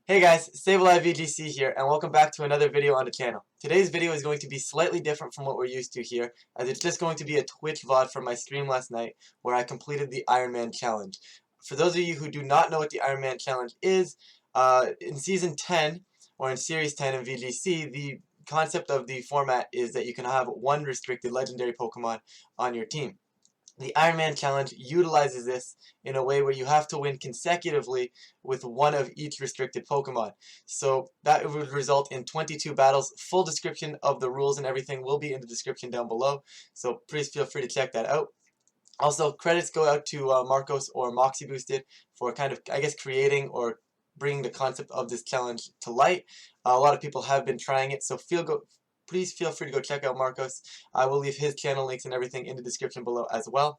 Hey guys, Stabilize VGC here, and welcome back to another video on the channel. Today's video is going to be slightly different from what we're used to here, as it's just going to be a Twitch VOD from my stream last night, where I completed the Iron Man Challenge. For those of you who do not know what the Iron Man Challenge is, in Season 10, or in Series 10 in VGC, the concept of the format is that you can have one restricted legendary Pokemon on your team. The Iron Man Challenge utilizes this in a way where you have to win consecutively with one of each restricted Pokemon. So that would result in 22 battles. Full description of the rules and everything will be in the description down below, so please feel free to check that out. Also, credits go out to Marcos or MoxieBoosted for kind of, I guess, creating or bringing the concept of this challenge to light. A lot of people have been trying it, so please feel free to go check out Marcos. I will leave his channel links and everything in the description below as well.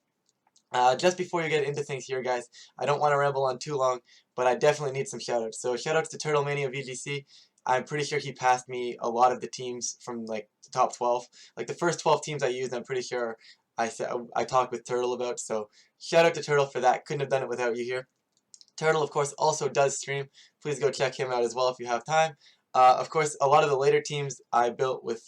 Just before you get into things here, guys, I don't want to ramble on too long, but I definitely need some shoutouts. So shoutouts to TurtleMania VGC. I'm pretty sure he passed me a lot of the teams from like the top 12. Like the first 12 teams I used, I'm pretty sure I talked with Turtle about. So shout out to Turtle for that. Couldn't have done it without you here. Turtle, of course, also does stream. Please go check him out as well if you have time. Of course, a lot of the later teams I built with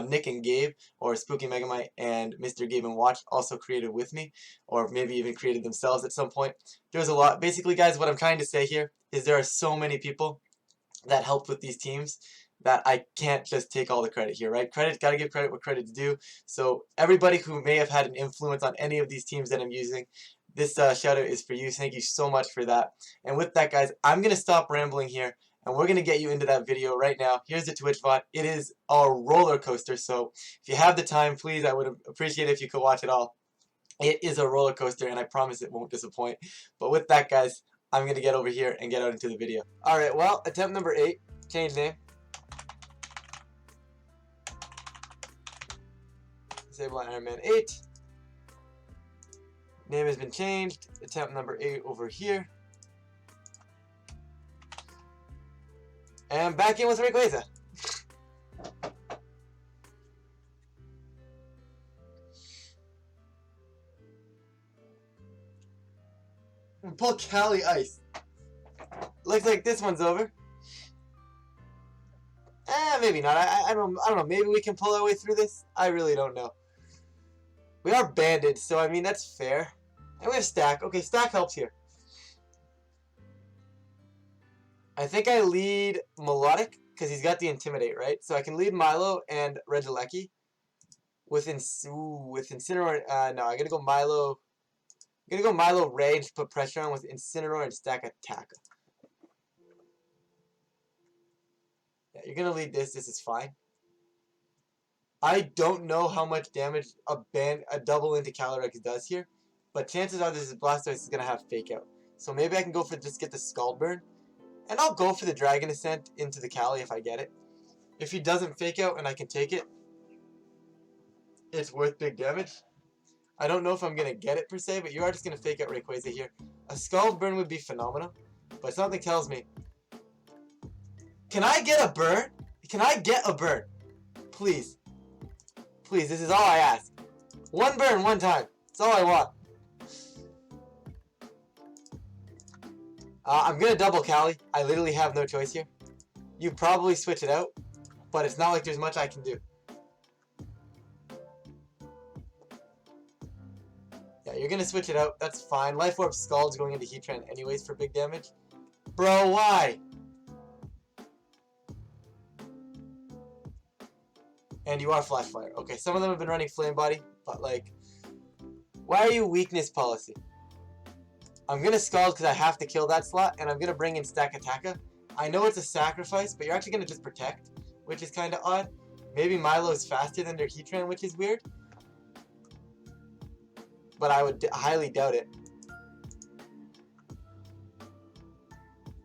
Nick and Gabe, or Spooky Megamite and Mr. Gabe and Watch, also created with me, or maybe even created themselves at some point. There's a lot. Basically, guys, what I'm trying to say here is there are so many people that helped with these teams that I can't just take all the credit here, right? Gotta give credit where credit's due. So everybody who may have had an influence on any of these teams that I'm using, this shout out is for you. Thank you so much for that. And with that, guys, I'm gonna stop rambling here, and we're going to get you into that video right now. Here's the Twitch VOD. It is a roller coaster, so if you have the time, please, I would appreciate it if you could watch it all. It is a roller coaster, and I promise it won't disappoint. But with that, guys, I'm going to get over here and get out into the video. Alright, well, attempt number 8. Change name. Disable Iron Man 8. Name has been changed. Attempt number 8 over here. And back in with Rayquaza. Pull Cali Ice. Looks like this one's over. Maybe not. I don't know. Maybe we can pull our way through this. I really don't know. We are banded, so I mean that's fair. And we have Stack. Okay, Stack helps here. I think I lead Melodic, because he's got the Intimidate, right? So I can lead Milo and Regieleki with Incineroar. No, I'm going to go Milo. I'm going to go Milo Rage, put pressure on with Incineroar and Stack Attack. Yeah, you're going to lead this. This is fine. I don't know how much damage a double into Calyrex does here, but chances are this Blastoise is going to have Fake Out. So maybe I can go for just get the Scald Burn. And I'll go for the Dragon Ascent into the Cali if I get it. If he doesn't Fake Out and I can take it, it's worth big damage. I don't know if I'm going to get it per se, but you are just going to Fake Out Rayquaza here. A Scald Burn would be phenomenal, but something tells me... Can I get a burn? Can I get a burn? Please. Please, this is all I ask. One burn, one time. That's all I want. I'm going to double Cali. I literally have no choice here. You probably switch it out, but it's not like there's much I can do. Yeah, you're going to switch it out. That's fine. Life Orb Scald's going into Heatran anyways for big damage. Bro, why? And you are Flash Fire. Okay, some of them have been running Flame Body, but like, why are you Weakness Policy? I'm going to Scald because I have to kill that slot, and I'm going to bring in Stack Attacka. I know it's a sacrifice, but you're actually going to just Protect, which is kind of odd. Maybe Milo is faster than their Heatran, which is weird. But I would highly doubt it.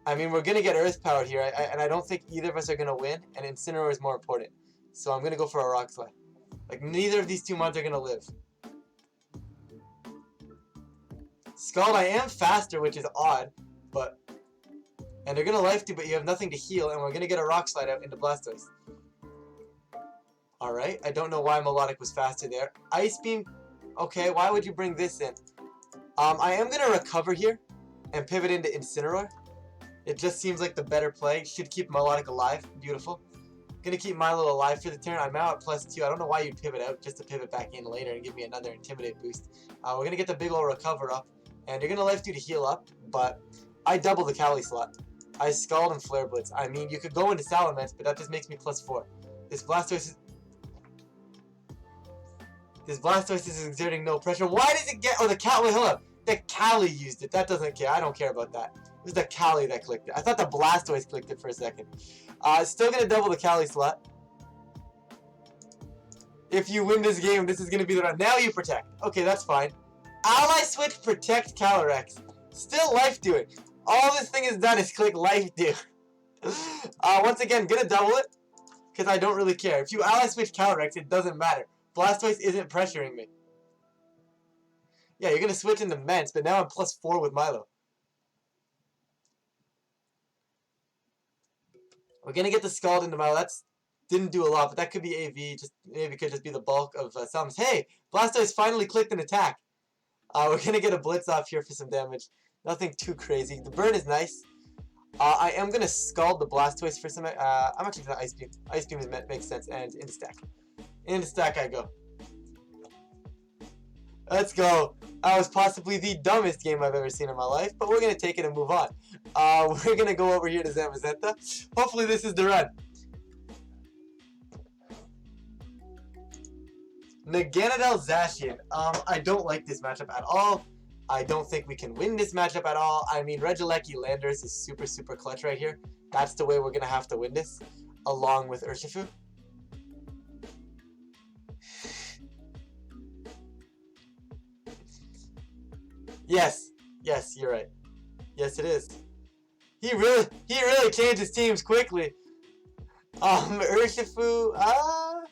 I mean, we're going to get Earth Powered here, and I don't think either of us are going to win, and Incineroar is more important. So I'm going to go for a Rock Slide. Like, neither of these two mods are going to live. Scald, I am faster, which is odd, but... And they're going to Life Steal, but you have nothing to heal, and we're going to get a Rock Slide out into Blastoise. Alright, I don't know why Melodic was faster there. Ice Beam, okay, why would you bring this in? I am going to recover here and pivot into Incineroar. It just seems like the better play. Should keep Melodic alive. Beautiful. Gonna keep Milo alive for the turn. I'm now at +2. I don't know why you'd pivot out just to pivot back in later and give me another Intimidate boost. We're gonna get the big ol' recover up, and you're gonna life steal to heal up, but I double the Cali slot. I Scald and Flare Blitz. I mean, you could go into Salamence, but that just makes me +4. This Blastoise is exerting no pressure. Why does it get... Oh, the Cali... Wait, hold up. The Cali used it. That doesn't care. I don't care about that. It was the Cali that clicked it. I thought the Blastoise clicked it for a second. Still going to double the Cali slot. If you win this game, this is going to be the run. Now you protect. Okay, that's fine. Ally switch, protect Calyrex. Still life do it. All this thing has done is click life do. Once again, going to double it. Because I don't really care. If you ally switch Calyrex, it doesn't matter. Blastoise isn't pressuring me. Yeah, you're going to switch into Mence, but now I'm +4 with Milo. We're going to get the Scald into Milo. That's didn't do a lot, but that could be AV. Just maybe could just be the bulk of Salamence. Hey, Blastoise finally clicked an attack. We're going to get a Blitz off here for some damage. Nothing too crazy. The burn is nice. I am going to Scald the Blastoise for some... I'm actually going to Ice Beam. Ice Beam makes sense. And into stack. Into stack I go. Let's go. That was possibly the dumbest game I've ever seen in my life, but we're going to take it and move on. We're going to go over here to Zamazenta. Hopefully this is the run. Naganadel Zacian. I don't like this matchup at all. I don't think we can win this matchup at all. I mean, Regieleki Landers is super, super clutch right here. That's the way we're going to have to win this, along with Urshifu. Yes, yes, you're right. Yes, it is. He really changes teams quickly. Urshifu, I'm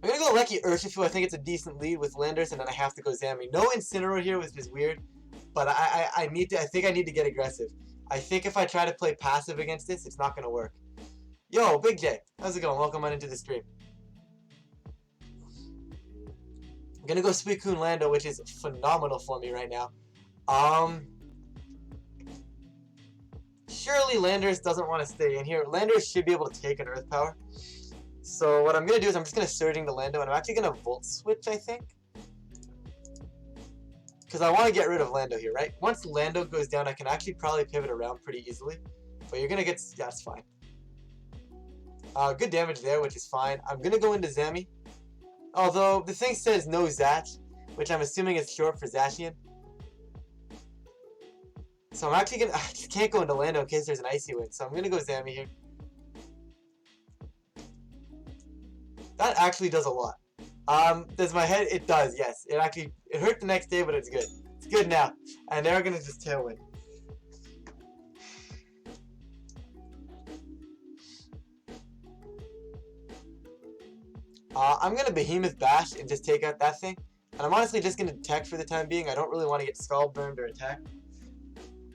gonna go Lucky Urshifu. I think it's a decent lead with Landers, and then I have to go Zammy. No Incineroar here, which is weird, but I think I need to get aggressive. I think if I try to play passive against this, it's not gonna work. Yo, Big J, how's it going? Welcome on into the stream. I'm gonna go Suicune Lando, which is phenomenal for me right now. Surely Landers doesn't want to stay in here. Landers should be able to take an Earth Power. So what I'm gonna do is I'm just gonna Surging to Lando, and I'm actually gonna Volt Switch, I think, because I want to get rid of Lando here, right? Once Lando goes down, I can actually probably pivot around pretty easily. But you're gonna get... Yeah, that's fine. Good damage there, which is fine. I'm gonna go into Zammy. Although, the thing says no Zatch, which I'm assuming is short for Zacian. So I'm actually gonna... I just can't go into Lando in case there's an Icy Wind, so I'm gonna go Zammy here. That actually does a lot. Does my head... It does, yes. It actually... It hurt the next day, but it's good. It's good now. And they're gonna just Tailwind. I'm gonna Behemoth Bash and just take out that thing. And I'm honestly just gonna Tech for the time being. I don't really want to get Scald Burned or attack.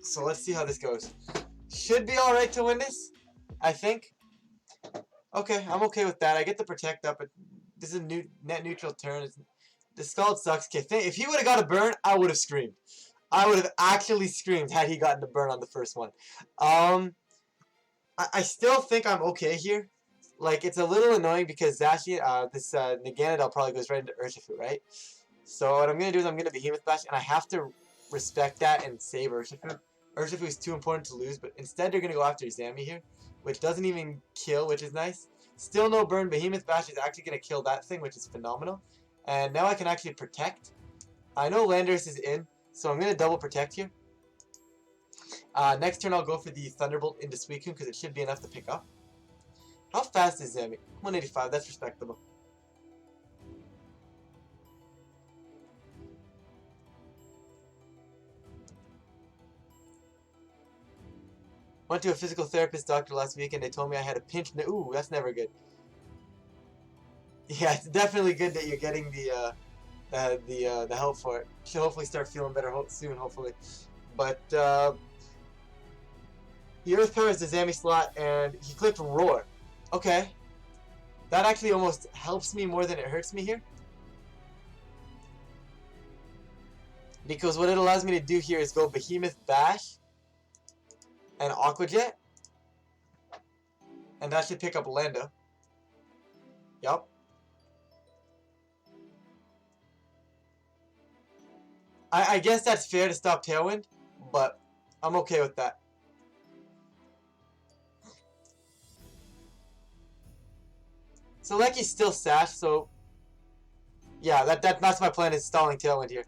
So let's see how this goes. Should be alright to win this, I think. Okay, I'm okay with that. I get the Protect up, but this is a net neutral turn. The Scald sucks. Okay, if he would have got a burn, I would have screamed. I would have actually screamed had he gotten the burn on the first one. I still think I'm okay here. Like, it's a little annoying because Zacian, this Naganadel probably goes right into Urshifu, right? So what I'm going to do is I'm going to Behemoth Bash, and I have to respect that and save Urshifu. Urshifu is too important to lose, but instead they're going to go after Zammy here, which doesn't even kill, which is nice. Still no burn. Behemoth Bash is actually going to kill that thing, which is phenomenal. And now I can actually protect. I know Landers is in, so I'm going to double protect here. Next turn I'll go for the Thunderbolt into Suicune because it should be enough to pick up. How fast is Zammy? 185, that's respectable. Went to a physical therapist doctor last week and they told me I had a pinch. Ooh, that's never good. Yeah, it's definitely good that you're getting the help for it. Should hopefully start feeling better soon, hopefully. But he Earth Powers the Zammy slot and he clicked Roar. Okay. That actually almost helps me more than it hurts me here. Because what it allows me to do here is go Behemoth Bash and Aqua Jet. And that should pick up Lando. Yup. I guess that's fair to stop Tailwind, but I'm okay with that. So Lecky's still sashed, so yeah, that's my plan, is stalling Tailwind here.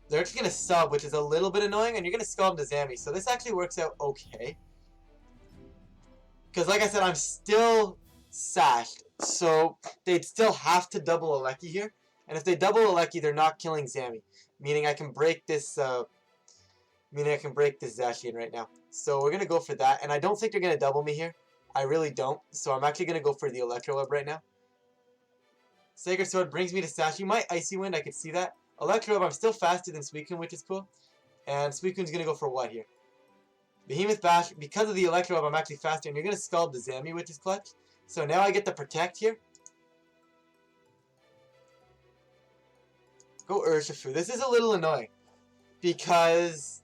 They're actually gonna sub, which is a little bit annoying, and you're gonna scald to Zammy, so this actually works out okay. Because like I said, I'm still sashed, so they'd still have to double a Lecky here. And if they double a Lecky, they're not killing Zammy, meaning I can break this. Zacian right now. So we're gonna go for that, and I don't think they're gonna double me here. I really don't. So I'm actually gonna go for the Electro Web right now. Sacred Sword brings me to Sash. You might Icy Wind. I could see that. Electro Web. I'm still faster than Suicune, which is cool. And Suicune's gonna go for what here? Behemoth Bash. Because of the Electro Web, I'm actually faster, and you're gonna scald the Zammy, which is clutch. So now I get the Protect here. Go Urshifu. This is a little annoying because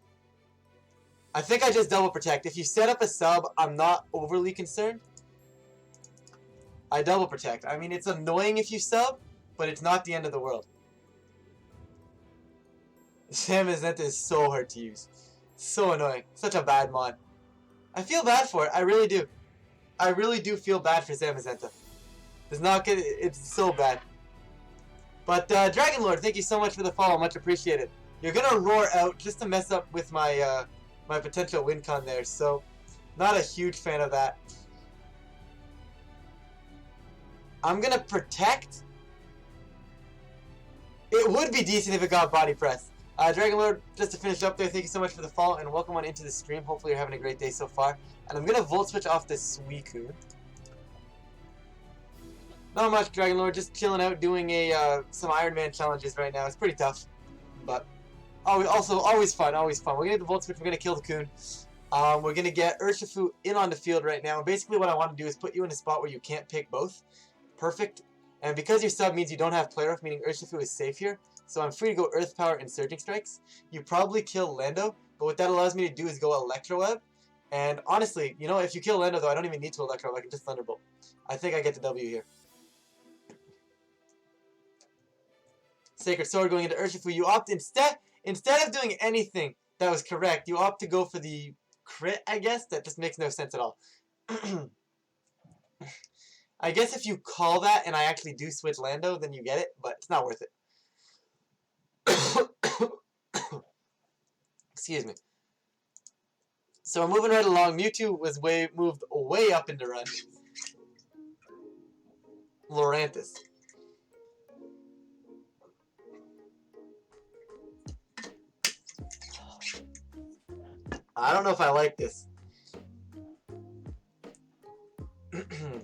I think I just double protect. If you set up a sub, I'm not overly concerned. I double protect. I mean, it's annoying if you sub, but it's not the end of the world. Zamazenta is so hard to use. So annoying. Such a bad mod. I feel bad for it. I really do. I really do feel bad for Zamazenta. It's not good. It's so bad. But Dragon Lord, thank you so much for the follow. Much appreciated. You're gonna roar out just to mess up with my my potential win con there, so not a huge fan of that. I'm gonna protect. It would be decent if it got body press. Dragon Lord, just to finish up there, thank you so much for the follow and welcome on into the stream. Hopefully you're having a great day so far. And I'm gonna Volt Switch off this Suicune. Not much, Dragon Lord, just chilling out doing some Iron Man challenges right now. It's pretty tough, but always fun, always fun. We're gonna get the Volt Switch, we're gonna kill the Coon. We're gonna get Urshifu in on the field right now. And basically what I want to do is put you in a spot where you can't pick both. Perfect. And because your sub means you don't have Play Rough, meaning Urshifu is safe here. So I'm free to go Earth Power and Surging Strikes. You probably kill Lando, but what that allows me to do is go Electro Web. And honestly, you know, if you kill Lando though, I don't even need to Electro Web, I can just Thunderbolt. I think I get the W here. Sacred Sword going into Urshifu. You opt instead of doing anything that was correct, you opt to go for the crit, I guess? That just makes no sense at all. I guess if you call that and I actually do switch Lando, then you get it, but it's not worth it. Excuse me. So we're moving right along. Mewtwo was moved way up into run. Lorantis. I don't know if I like this.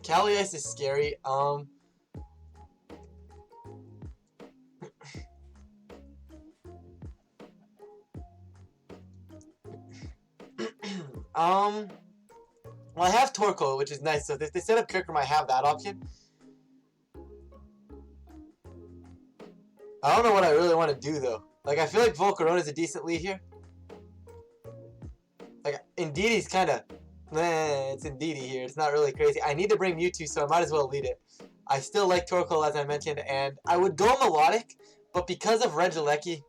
Calius is scary. Well, I have Torkoal, which is nice. So if they set up Kyurem, I have that option. I don't know what I really want to do though. Like, I feel like Volcarona is a decent lead here. Like, Indeedee kind of, it's Indeedee here. It's not really crazy. I need to bring Mewtwo, so I might as well lead it. I still like Torkoal, as I mentioned, and I would go Melodic, but because of Regieleki,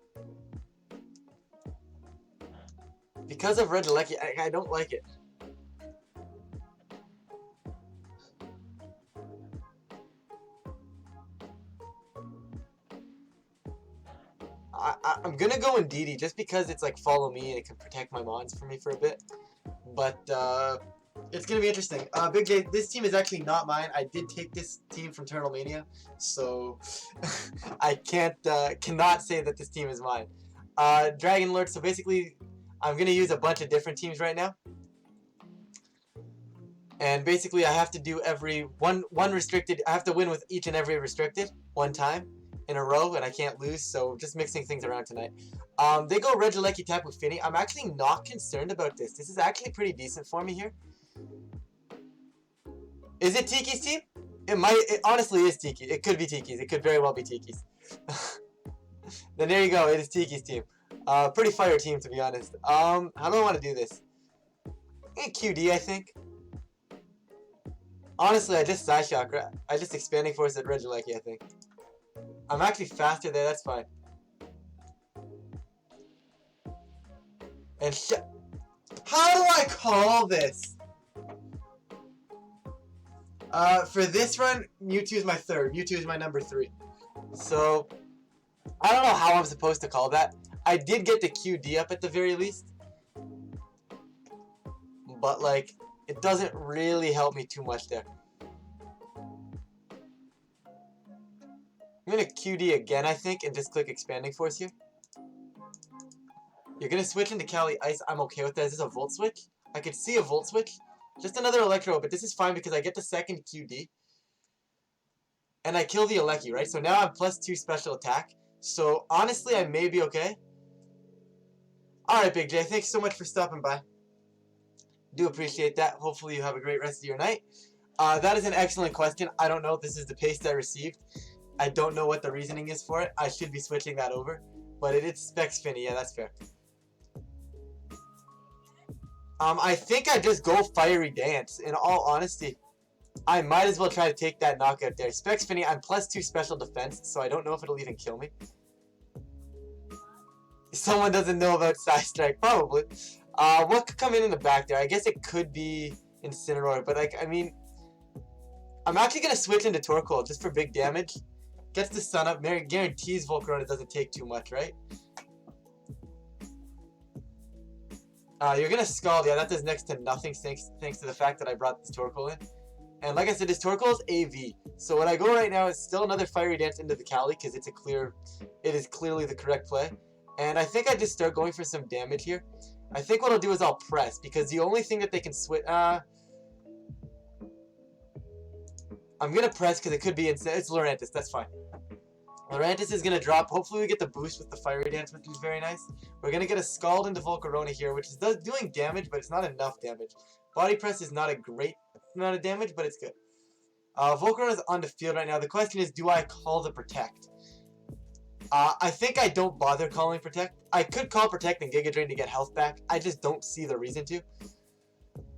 I don't like it. I'm gonna go Indeedee just because it's like follow me and it can protect my mons for me for a bit. But it's gonna be interesting. Big J, this team is actually not mine. I did take this team from TurtleMania, so I cannot say that this team is mine. Dragon Lord. So basically, I'm gonna use a bunch of different teams right now, and basically I have to do every one restricted. I have to win with each and every restricted one time in a row, and I can't lose, so just mixing things around tonight. They go Regieleki Tapu Fini. I'm actually not concerned about this. This is actually pretty decent for me here. Is it Tiki's team? It honestly is Tiki. It could be Tiki's. It could very well be Tiki's. Then there you go. It is Tiki's team. Pretty fire team, to be honest. How do I want to do this? QD, I think. Honestly, I just Side Shock. I just Expanding Force at Regieleki, I think. I'm actually faster there, that's fine. And how do I call this? For this run, Mewtwo is my third. Mewtwo is my number 3. So, I don't know how I'm supposed to call that. I did get the QD up at the very least. But, like, it doesn't really help me too much there. I'm gonna QD again, I think, and just click Expanding Force here. You're gonna switch into Cali Ice. I'm okay with that. Is this a Volt Switch? I could see a Volt Switch. Just another Electro, but this is fine because I get the second QD. And I kill the Aleki, right? So now I'm +2 special attack. So, honestly, I may be okay. Alright, Big J. Thanks so much for stopping by. Do appreciate that. Hopefully you have a great rest of your night. That is an excellent question. I don't know if this is the paste I received. I don't know what the reasoning is for it. I should be switching that over. But it is Specs Finny. Yeah, that's fair. I think I just go Fiery Dance. In all honesty, I might as well try to take that knockout there. Specs Finny, I'm +2 special defense, so I don't know if it'll even kill me. Someone doesn't know about Side Strike, probably. What could come in the back there? I guess it could be Incineroar, but like, I mean, I'm actually gonna switch into Torkoal just for big damage. Gets the Sun Up, guarantees Volcarona doesn't take too much, right? You're gonna Scald, yeah, that does next to nothing thanks to the fact that I brought this Torkoal in. And like I said, this Torkoal is AV. So what I go right now is still another Fiery Dance into the Cali because it is clearly the correct play. And I think I just start going for some damage here. I think what I'll do is I'll press because the only thing that they can switch. I'm gonna press because it could be it's Lurantis. That's fine. Lurantis is gonna drop. Hopefully we get the boost with the Fiery Dance, which is very nice. We're gonna get a Scald into Volcarona here, which is doing damage, but it's not enough damage. Body Press is not a great amount of damage, but it's good. Volcarona is on the field right now. The question is, do I call the Protect? I think I don't bother calling Protect. I could call Protect and Giga Drain to get health back. I just don't see the reason to.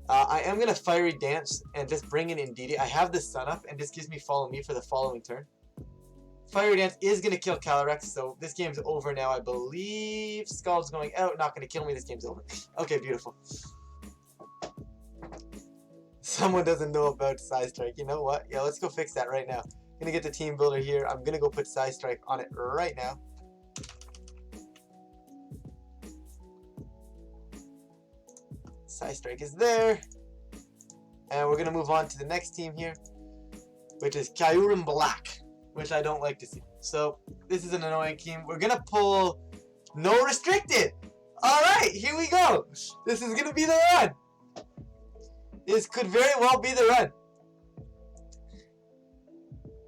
I am gonna Fiery Dance and just bring in Indeedee. I have the Sun Up, and this gives me Follow Me for the following turn. Fiery Dance is going to kill Calyrex, so this game's over now, I believe. Scald's going out, not going to kill me, this game's over. Okay, beautiful. Someone doesn't know about Side Strike. You know what? Yeah, let's go fix that right now. I'm going to get the team builder here. I'm going to go put Side Strike on it right now. Side Strike is there. And we're going to move on to the next team here, which is Kyurem-b, which I don't like to see. So, this is an annoying team. We're going to pull No Restricted. Alright, here we go. This is going to be the run. This could very well be the run.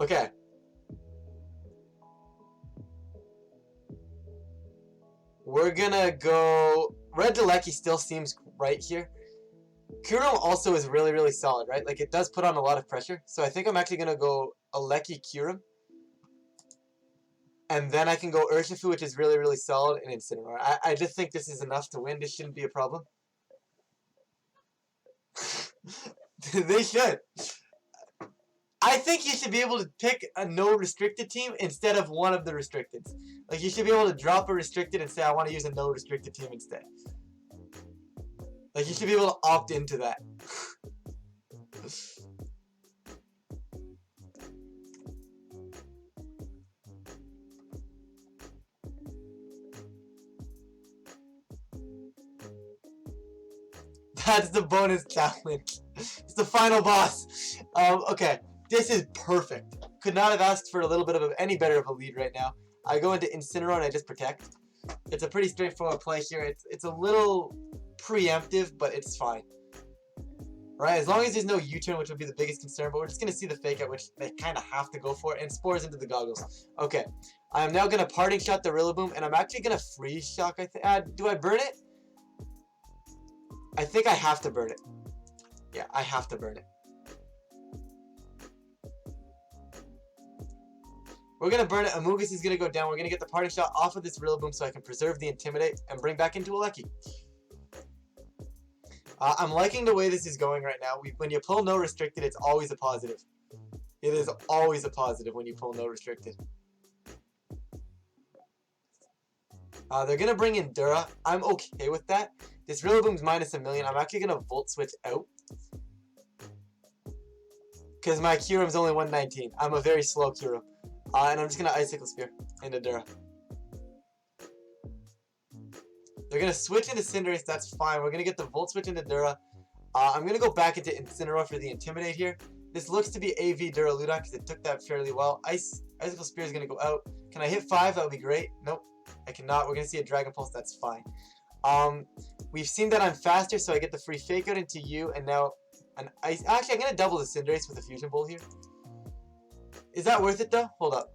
Okay. We're going to go... Regieleki still seems right here. Kyurem also is really, really solid, right? Like, it does put on a lot of pressure. So I think I'm actually going to go Aleki Kyurem. And then I can go Urshifu, which is really, really solid, and Incineroar. I just think this is enough to win. This shouldn't be a problem. They should. I think you should be able to pick a no restricted team instead of one of the restricteds. Like, you should be able to drop a restricted and say, I want to use a no restricted team instead. Like, you should be able to opt into that. That's the bonus challenge. It's the final boss. Okay, this is perfect. Could not have asked for a little bit of any better of a lead right now. I go into Incineroar and I just Protect. It's a pretty straightforward play here. It's a little preemptive, but it's fine. Right, as long as there's no U-turn, which would be the biggest concern, but we're just going to see the Fake Out, which they kind of have to go for, and Spores into the Goggles. Okay, I'm now going to Parting Shot the Rillaboom, and I'm actually going to Freeze Shock, I think. Do I burn it? I think I have to burn it. Yeah, I have to burn it. We're going to burn it. Amogus is going to go down. We're going to get the parting shot off of this Rillaboom so I can preserve the Intimidate and bring back into a Lucky. I'm liking the way this is going right now. When you pull no restricted, it's always a positive. It is always a positive when you pull no restricted. They're going to bring in Dura. I'm okay with that. This Rillaboom's minus a million. I'm actually going to Volt Switch out. Because my Kyurem's only 119. I'm a very slow Kyurem. And I'm just going to Icicle Spear into Dura. They're going to switch into Cinderace. That's fine. We're going to get the Volt Switch into Dura. I'm going to go back into Incineroar for the Intimidate here. This looks to be AV Duraludon because it took that fairly well. Icicle Spear is going to go out. Can I hit 5? That would be great. Nope. I cannot. We're going to see a Dragon Pulse. That's fine. We've seen that I'm faster, so I get the free Fake Out into you, and now an Ice... Actually, I'm going to double the Cinderace with a Fusion Bolt here. Is that worth it, though? Hold up.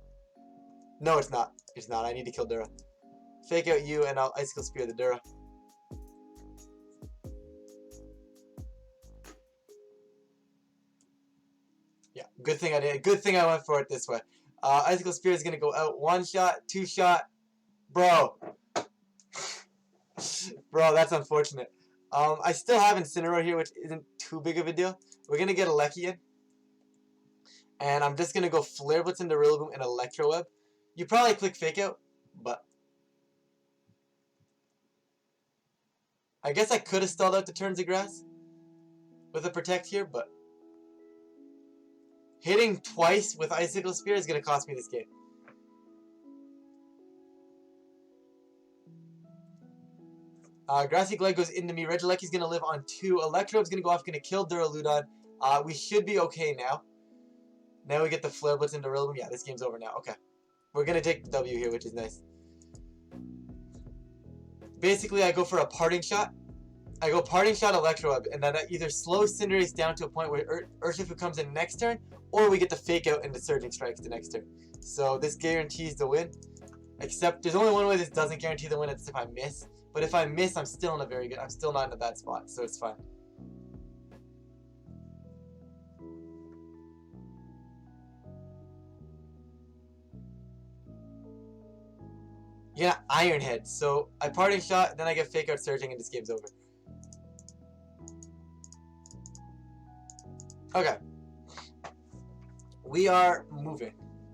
No, it's not. It's not. I need to kill Dura. Fake Out you, and I'll Icicle Spear the Dura. Yeah, good thing I did. Good thing I went for it this way. Icicle Spear is going to go out. 1 shot, 2 shot. Bro. Bro, that's unfortunate. I still have Incineroar here, which isn't too big of a deal. We're going to get a Lecky in. And I'm just going to go Flare Blitz into Rillaboom and Electro Web. You probably click Fake Out, but... I guess I could have stalled out the turns of grass with a Protect here, but... Hitting twice with Icicle Spear is going to cost me this game. Grassy Glide goes into me. Regieleki's going to live on 2. Electrobe's going to go off, going to kill Duraludon. We should be okay now. Now we get the Flare Blitz into Rillaboom. Yeah, this game's over now. Okay. We're going to take the W here, which is nice. Basically, I go for a Parting Shot. I go Parting Shot Electroweb, and then that either slows Cinderace down to a point where Urshifu comes in next turn, or we get the Fake Out into Surging Strikes the next turn. So this guarantees the win. Except there's only one way this doesn't guarantee the win, it's if I miss. But if I miss, I'm still in a very good... I'm still not in a bad spot, so it's fine. Yeah, Iron Head. So I Parting Shot, then I get Fake Out Surging, and this game's over. Okay. We are moving,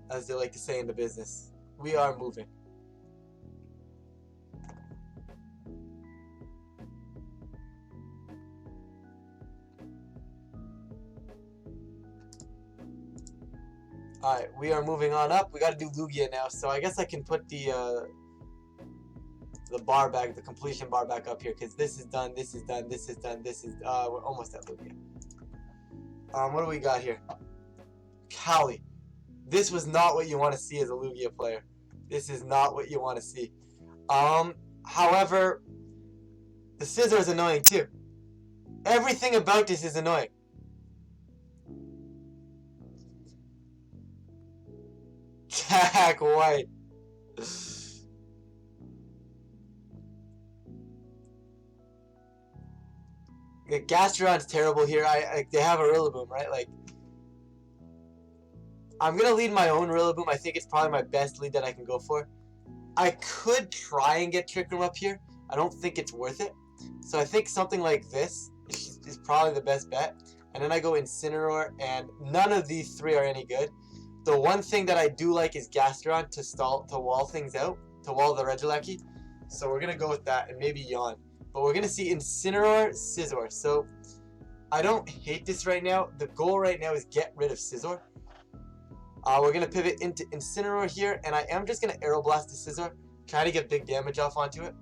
as they like to say in the business. We are moving. Alright, we are moving on up. We gotta do Lugia now, so I guess I can put the bar back, the completion bar back up here, because this is done, this is done, this is done, this is, we're almost at Lugia. What do we got here? Cali. This was not what you want to see as a Lugia player. This is not what you want to see. However, the Scizor is annoying too. Everything about this is annoying. Jack White. The Gastrodon's terrible here. They have a Rillaboom, right? Like, I'm gonna lead my own Rillaboom. I think it's probably my best lead that I can go for. I could try and get Trick Room up here. I don't think it's worth it. So I think something like this is probably the best bet. And then I go Incineroar, and none of these three are any good. The one thing that I do like is Gastrodon to wall things out, to wall the Regieleki. So we're gonna go with that and maybe Yawn. But we're gonna see Incineroar, Scizor. So I don't hate this right now. The goal right now is get rid of Scizor. We're gonna pivot into Incineroar here, and I am just gonna Aeroblast the Scizor, try to get big damage off onto it.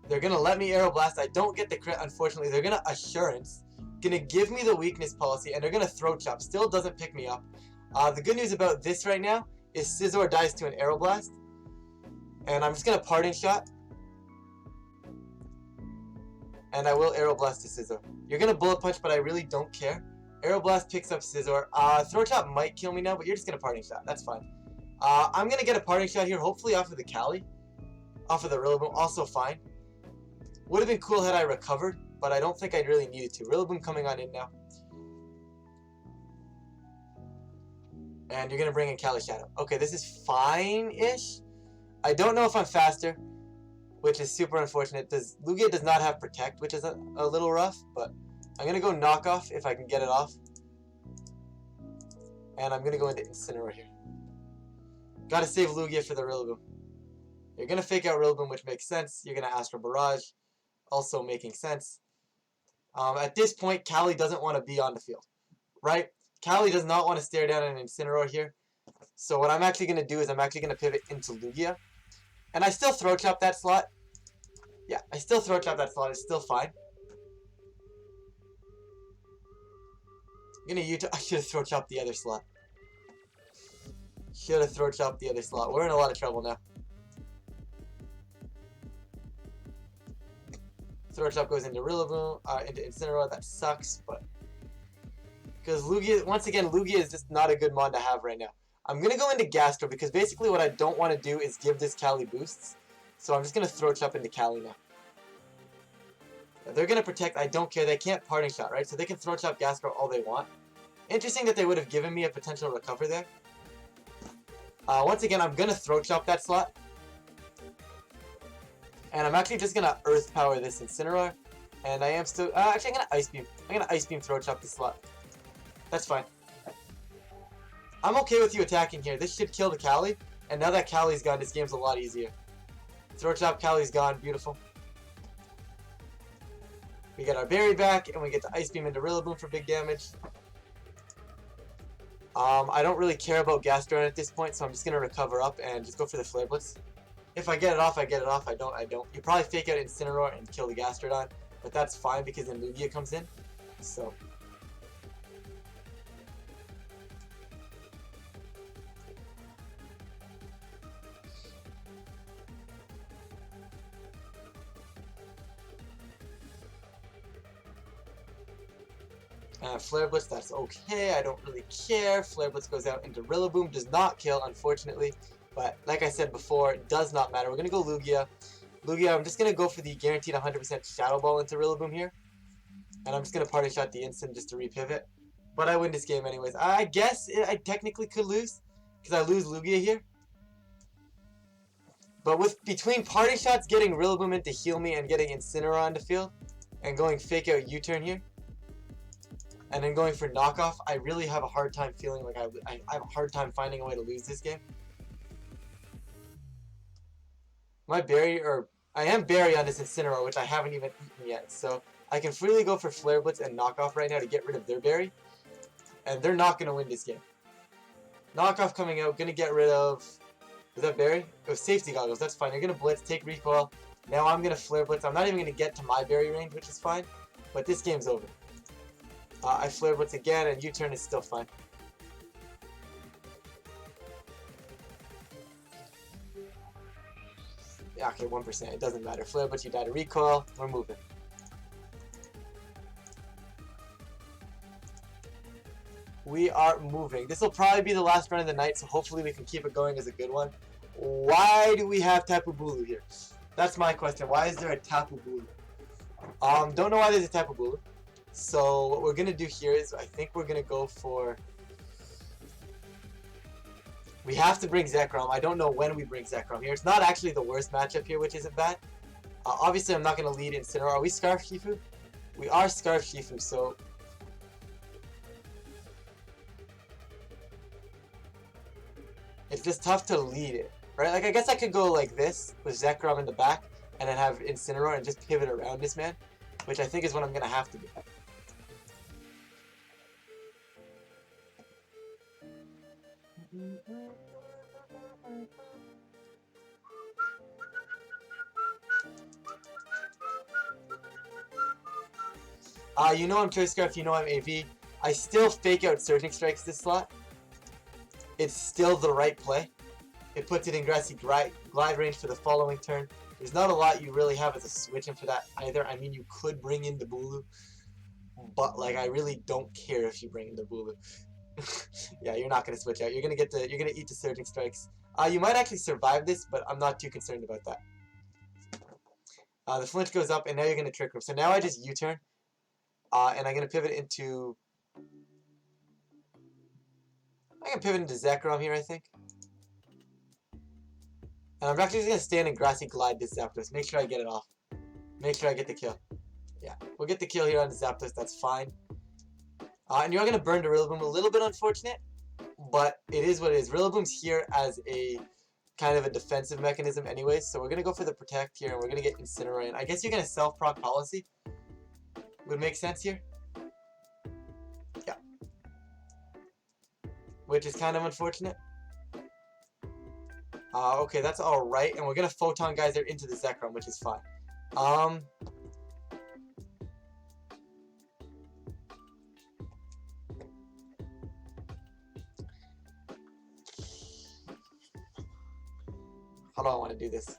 They're gonna let me Aeroblast. I don't get the crit, unfortunately. They're gonna Assurance, gonna give me the weakness policy, and they're gonna Throat Chop. Still doesn't pick me up. The good news about this right now is Scizor dies to an Aeroblast, and I'm just gonna Parting Shot. And I will Aeroblast to Scizor. You're gonna Bullet Punch, but I really don't care. Aeroblast picks up Scizor. Throat Chop might kill me now, but you're just gonna Parting Shot. That's fine. I'm gonna get a Parting Shot here, hopefully off of the Cali. Off of the Rillaboom, also fine. Would have been cool had I recovered, but I don't think I really needed to. Rillaboom coming on in now. And you're going to bring in Cali Shadow. Okay, this is fine-ish. I don't know if I'm faster, which is super unfortunate. Lugia does not have Protect, which is a little rough, but I'm going to go Knockoff if I can get it off. And I'm going to go into Incineroar here. Gotta save Lugia for the Rillaboom. You're going to fake out Rillaboom, which makes sense. You're going to Astral Barrage, also making sense. At this point, Cali doesn't want to be on the field, right? Cali does not want to stare down an Incineroar here. So what I'm actually going to do is I'm actually going to pivot into Lugia. And I still Throat Chop that slot. Yeah, I still Throat Chop that slot. It's still fine. I'm going to I should have Throat Chopped the other slot. Should have Throat Chopped the other slot. We're in a lot of trouble now. Throat Chop goes into Rillaboom, into Incineroar. That sucks, but... because Lugia, once again, Lugia is just not a good mon to have right now. I'm going to go into Gastro because basically what I don't want to do is give this Cali boosts. So I'm just going to Throat Chop into Cali now. They're going to Protect. I don't care. They can't Parting Shot, right? So they can Throat Chop Gastro all they want. Interesting that they would have given me a potential recover there. Once again, I'm going to Throat Chop that slot. And I'm actually just going to Earth Power this Incineroar. And I am still... actually, I'm going to Ice Beam. I'm going to Ice Beam Throat Chop this slot. That's fine. I'm okay with you attacking here. This should kill the Cali. And now that Cali's gone, this game's a lot easier. Throat Chop, Cali's gone. Beautiful. We get our Berry back, and we get the Ice Beam into Rillaboom for big damage. I don't really care about Gastrodon at this point, so I'm just going to recover up and just go for the Flare Blitz. If I get it off, I get it off. I don't, I don't. You probably fake out Incineroar and kill the Gastrodon, but that's fine because then Lugia comes in. So... Flare Blitz, that's okay. I don't really care. Flare Blitz goes out into Rillaboom. Does not kill, unfortunately. But like I said before, it does not matter. We're going to go Lugia. Lugia, I'm just going to go for the guaranteed 100% Shadow Ball into Rillaboom here. And I'm just going to Party Shot the instant just to repivot. But I win this game anyways. I guess I technically could lose because I lose Lugia here. But with between Party Shots, getting Rillaboom in to heal me, and getting Incineroar on the field, and going Fake Out U-Turn here, and then going for Knockoff, I really have a hard time feeling like I have a hard time finding a way to lose this game. My Berry, or I am Berry on this Incineroar, which I haven't even eaten yet, so I can freely go for Flare Blitz and Knockoff right now to get rid of their Berry, and they're not going to win this game. Knockoff coming out, going to get rid of... is that Berry? Oh, Safety Goggles, that's fine. You're going to Blitz, take Recoil. Now I'm going to Flare Blitz. I'm not even going to get to my Berry range, which is fine, but this game's over. I Flare Blitz again, and U-Turn is still fine. Yeah, okay, 1%. It doesn't matter. Flare Blitz, you die to Recoil. We're moving. We are moving. This will probably be the last run of the night, so hopefully we can keep it going as a good one. Why do we have Tapu Bulu here? That's my question. Why is there a Tapu Bulu? Don't know why there's a Tapu Bulu. So what we're going to do here is I think we're going to go for... we have to bring Zekrom. I don't know when we bring Zekrom here. It's not actually the worst matchup here, which isn't bad. Obviously, I'm not going to lead Incineroar. Are we Scarf Shifu? We are Scarf Shifu, so... it's just tough to lead it, right? Like, I guess I could go like this with Zekrom in the back and then have Incineroar and just pivot around this man, which I think is what I'm going to have to do. You know I'm Choice Scarf, you know I'm AV. I still fake out Surging Strikes this slot. It's still the right play. It puts it in Grassy Glide range for the following turn. There's not a lot you really have as a switch in for that either. I mean, you could bring in the Bulu, but like I really don't care if you bring in the Bulu. Yeah, you're not gonna switch out. You're gonna eat the Surging Strikes. You might actually survive this, but I'm not too concerned about that. The flinch goes up, and now you're going to Trick Room. So now I just U-turn, and I'm going to pivot into... I can pivot into Zekrom here, I think. And I'm actually just going to stand and Grassy Glide this Zapdos. Make sure I get it off. Make sure I get the kill. Yeah, we'll get the kill here on the Zapdos. That's fine. And you're going to burn the Rillaboom. A little bit unfortunate, but it is what it is. Rillaboom's here as a kind of a defensive mechanism anyways. So we're going to go for the Protect here, and we're going to get Incineroar. I guess you're going to self-proc Policy. Would make sense here. Yeah. Which is kind of unfortunate. Okay, that's alright. And we're going to Photon Geyser into the Zekrom, which is fine. Hold on, I want to do this.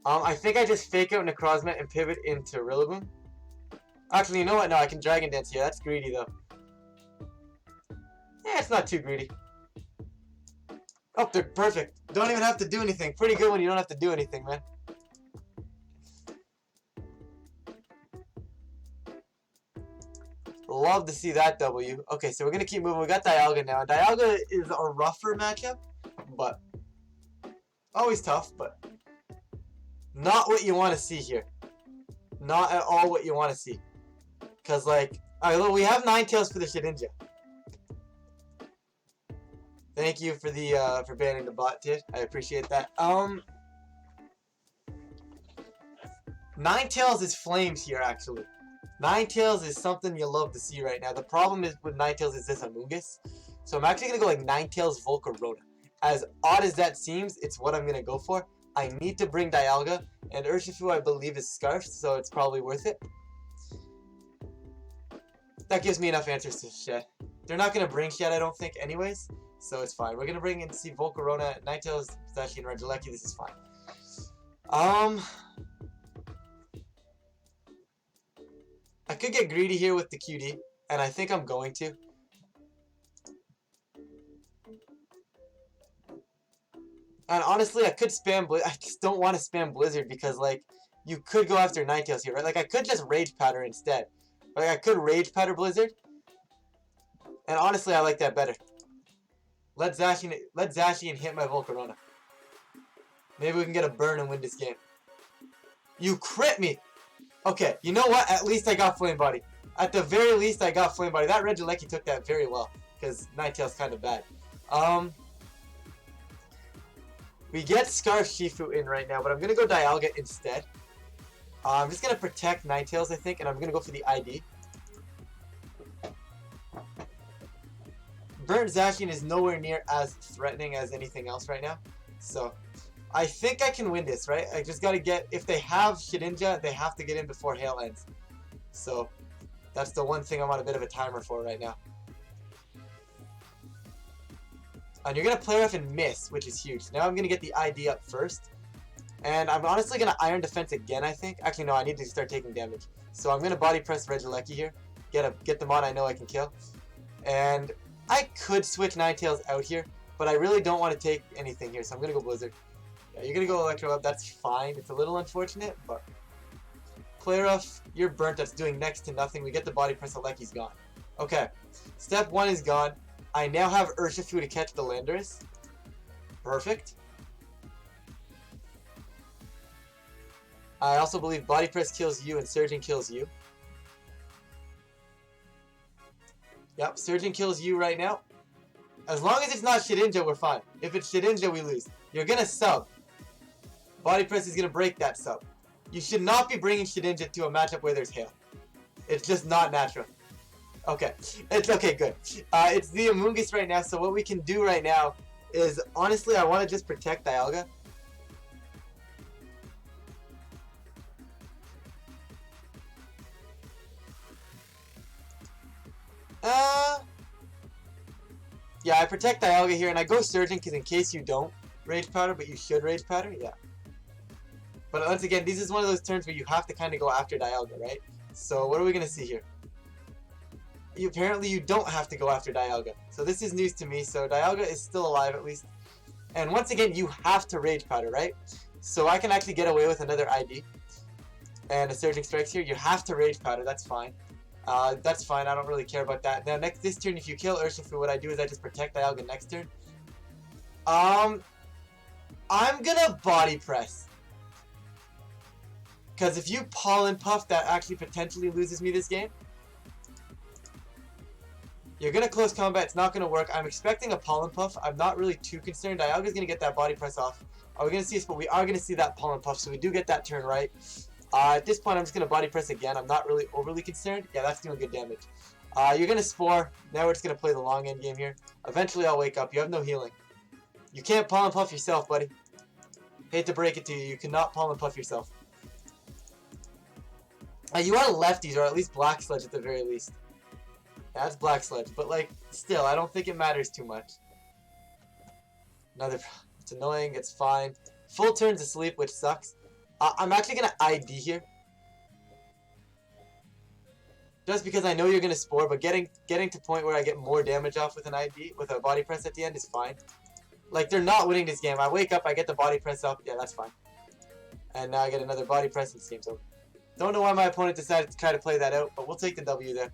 I think I just fake out Necrozma and pivot into Rillaboom. Actually, you know what? No, I can Dragon Dance here. That's greedy, though. Yeah, it's not too greedy. Oh, they're perfect. Don't even have to do anything. Pretty good when you don't have to do anything, man. Love to see that W. Okay, so we're going to keep moving. We got Dialga now. Dialga is a rougher matchup, but always tough, but not what you want to see here. Not at all what you want to see. Because, like, alright, look, we have Ninetales for the Shedinja. Thank you for the, for banning the bot, dude. I appreciate that. Ninetales is flames here, actually. Ninetales is something you love to see right now. The problem is with Ninetales is this Amoonguss. So I'm actually going to go like Ninetales Volcarona. As odd as that seems, it's what I'm going to go for. I need to bring Dialga, and Urshifu I believe is Scarfed, so it's probably worth it. That gives me enough answers to Shed. They're not going to bring Shed, I don't think, anyways, so it's fine. We're going to bring in see Volcarona, Ninetales, Zacian, and Regieleki. This is fine. I could get greedy here with the QD, and I think I'm going to. And honestly, I could spam I just don't want to spam Blizzard because, like, you could go after Ninetales here, right? Like, I could just Rage Powder instead. Like, I could Rage Powder Blizzard. And honestly, I like that better. Let Zacian hit my Volcarona. Maybe we can get a burn and win this game. You crit me! Okay, you know what? At least I got Flame Body. At the very least, I got Flame Body. That Regieleki took that very well, because Ninetale's kind of bad. We get Scarf Shifu in right now, but I'm going to go Dialga instead. I'm just going to protect Ninetales, I think, and I'm going to go for the ID. Burnt Zacian is nowhere near as threatening as anything else right now. So, I think I can win this, right? I just got to get... If they have Shedinja, they have to get in before Hail ends. So, that's the one thing I'm on a bit of a timer for right now. And you're going to play rough and miss, which is huge. Now I'm going to get the ID up first. And I'm honestly going to Iron Defense again, I think. Actually, no, I need to start taking damage. So I'm going to Body Press Regieleki here. Get the mod I know I can kill. And I could switch Ninetales out here, but I really don't want to take anything here. So I'm going to go Blizzard. Yeah, you're going to go Electro up. That's fine. It's a little unfortunate, but... Play rough, you're burnt. That's doing next to nothing. We get the Body Press. Aleki's gone. Okay. Step 1 is gone. I now have Urshifu to catch the Landorus. Perfect. I also believe Body Press kills you and Surging kills you. Yep, Surging kills you right now. As long as it's not Shedinja, we're fine. If it's Shedinja, we lose. You're gonna sub. Body Press is gonna break that sub. You should not be bringing Shedinja to a matchup where there's Hail. It's just not natural. Okay, it's okay, good. It's the Amoonguss right now, so what we can do right now is, honestly, I want to just protect Dialga. Yeah, I protect Dialga here, and I go Surging, because in case you don't Rage Powder, but you should Rage Powder, yeah. But once again, this is one of those turns where you have to kind of go after Dialga, right? So what are we going to see here? Apparently you don't have to go after Dialga. So this is news to me. So Dialga is still alive at least. And once again, you have to Rage Powder, right? So I can actually get away with another ID. And a Surging Strikes here. You have to Rage Powder, that's fine. That's fine, I don't really care about that. Now this turn, if you kill Urshifu, what I do is I just protect Dialga next turn. I'm gonna Body Press. Because if you Pollen Puff, that actually potentially loses me this game. You're gonna close combat, it's not gonna work. I'm expecting a Pollen Puff. I'm not really too concerned. Dialga's gonna get that Body Press off. Are we gonna see this? But we are gonna see that Pollen Puff, so we do get that turn right. At this point, I'm just gonna Body Press again. I'm not really overly concerned. Yeah, that's doing good damage. You're gonna Spore. Now we're just gonna play the long end game here. Eventually, I'll wake up. You have no healing. You can't Pollen Puff yourself, buddy. Hate to break it to you. You cannot Pollen Puff yourself. You are lefties, or at least Black Sludge at the very least. Yeah, that's Black Sludge, but like, still, I don't think it matters too much. It's annoying, it's fine. Full turns asleep, which sucks. I'm actually gonna ID here. Just because I know you're gonna Spore, but getting to point where I get more damage off with an ID, with a Body Press at the end is fine. Like, they're not winning this game. I wake up, I get the Body Press up, yeah, that's fine. And now I get another Body Press and this game's over. Don't know why my opponent decided to try to play that out, but we'll take the W there.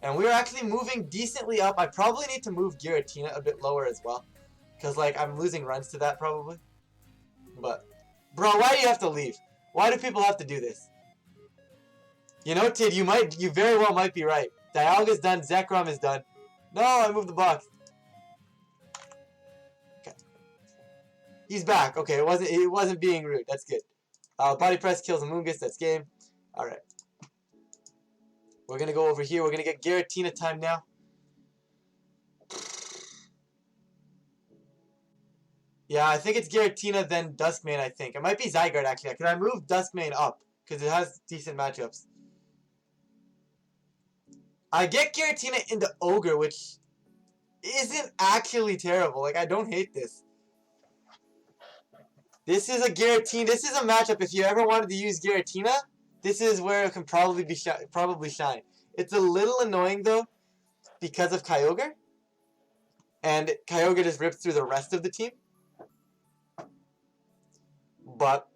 And we're actually moving decently up. I probably need to move Giratina a bit lower as well. Because, like, I'm losing runs to that probably. But, bro, why do you have to leave? Why do people have to do this? You know, Tid, you very well might be right. Dialga's done, Zekrom is done. No, I moved the box. Okay. He's back. Okay, it wasn't being rude. That's good. Body Press kills Amoonguss. That's game. Alright. We're going to go over here. We're going to get Giratina time now. Yeah, I think it's Giratina, then Duskmane, I think. It might be Zygarde, actually. Because I moved Duskmane up. Because it has decent matchups. I get Giratina into Ogre, which isn't actually terrible. Like, I don't hate this. This is a Giratina. This is a matchup. If you ever wanted to use Giratina, this is where it can probably shine. It's a little annoying, though, because of Kyogre. And Kyogre just rips through the rest of the team. But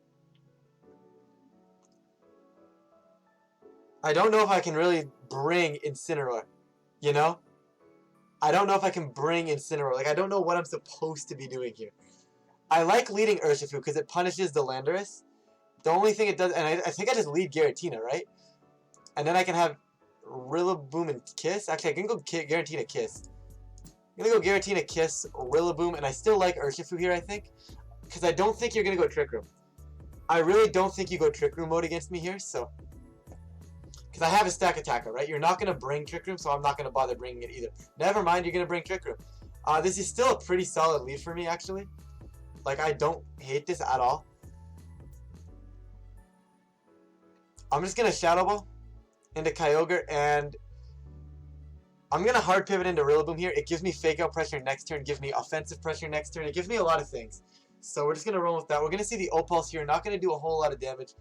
I don't know if I can really bring Incineroar, you know? I don't know if I can bring Incineroar. Like, I don't know what I'm supposed to be doing here. I like leading Urshifu because it punishes the Landorus. The only thing it does, and I think I just lead Giratina, right? And then I can have Rillaboom and Kiss. Actually, I can go Giratina Kiss. I'm going to go Giratina Kiss, Rillaboom, and I still like Urshifu here, I think. Because I don't think you're going to go Trick Room. I really don't think you go Trick Room mode against me here, so. Because I have a Stack Attacker, right? You're not going to bring Trick Room, so I'm not going to bother bringing it either. Never mind, you're going to bring Trick Room. This is still a pretty solid lead for me, actually. Like, I don't hate this at all. I'm just going to Shadow Ball into Kyogre, and I'm going to hard pivot into Rillaboom here. It gives me Fake Out pressure next turn, gives me offensive pressure next turn. It gives me a lot of things. So we're just going to roll with that. We're going to see the O-Pulse here. Not going to do a whole lot of damage.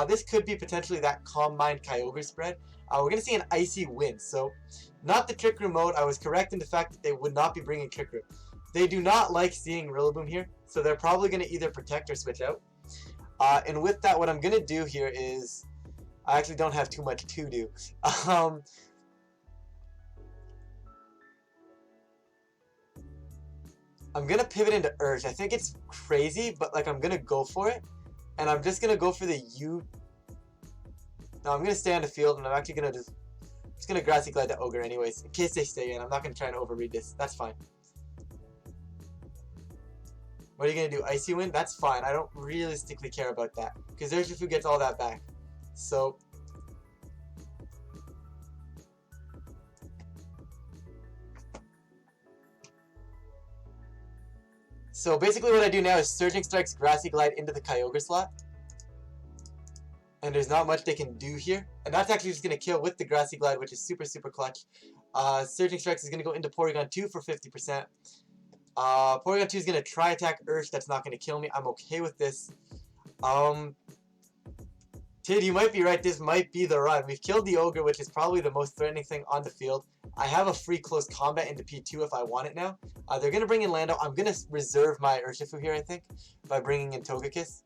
This could be potentially that Calm Mind Kyogre spread. We're going to see an Icy Wind. So not the Trick Room mode. I was correct in the fact that they would not be bringing Trick Room. They do not like seeing Rillaboom here. So they're probably going to either protect or switch out. And with that, what I'm going to do here is... I actually don't have too much to do. I'm going to pivot into Urge. I think it's crazy, but like I'm going to go for it. And I'm just going to go for the U. No, I'm going to stay on the field, and I'm actually going to just going to Grassy Glide to Ogre anyways, in case they stay in. I'm not going to try and overread this. That's fine. What are you going to do? Icy Wind? That's fine. I don't realistically care about that. Because Urshifu gets all that back. So... So basically what I do now is Surging Strikes Grassy Glide into the Kyogre slot. And there's not much they can do here. And that's actually just going to kill with the Grassy Glide, which is super, super clutch. Surging Strikes is going to go into Porygon 2 for 50%. Porygon 2 is going to try attack Ursh. That's not going to kill me. I'm okay with this. Tid, you might be right. This might be the run. We've killed the Ogre, which is probably the most threatening thing on the field. I have a free close combat into P2 if I want it now. They're going to bring in Lando. I'm going to reserve my Urshifu here, I think, by bringing in Togekiss.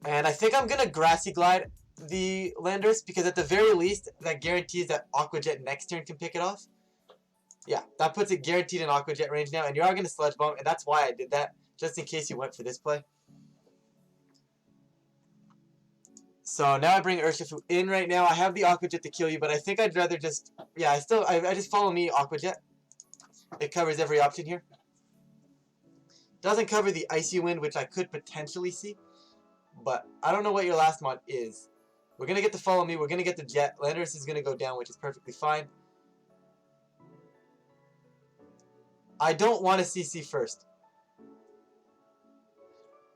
And I think I'm going to Grassy Glide the Landorus, because at the very least, that guarantees that Aqua Jet next turn can pick it off. Yeah, that puts it guaranteed in Aqua Jet range now, and you are going to Sludge Bomb, and that's why I did that, just in case you went for this play. So now I bring Urshifu in right now. I have the Aqua Jet to kill you, but I think I'd rather just... Yeah, I just follow me Aqua Jet. It covers every option here. Doesn't cover the Icy Wind, which I could potentially see. But I don't know what your last mod is. We're going to get the Follow Me. We're going to get the Jet. Landorus is going to go down, which is perfectly fine. I don't want to CC first.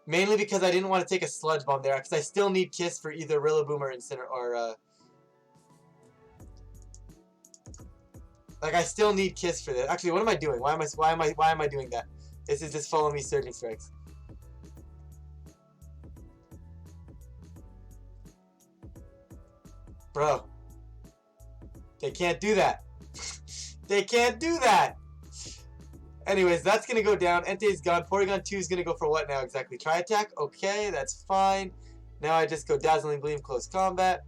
Mainly because I didn't want to take a Sludge Bomb there, because I still need Kiss for either Rillaboom or Incineroar, or like I still need Kiss for this. Actually, what am I doing? Why am I doing that? This is just Follow Me Surging Strikes. Bro, they can't do that. They can't do that. Anyways, that's going to go down. Entei's gone. Porygon 2 is going to go for what now exactly? Tri Attack? Okay, that's fine. Now I just go Dazzling Gleam, Close Combat.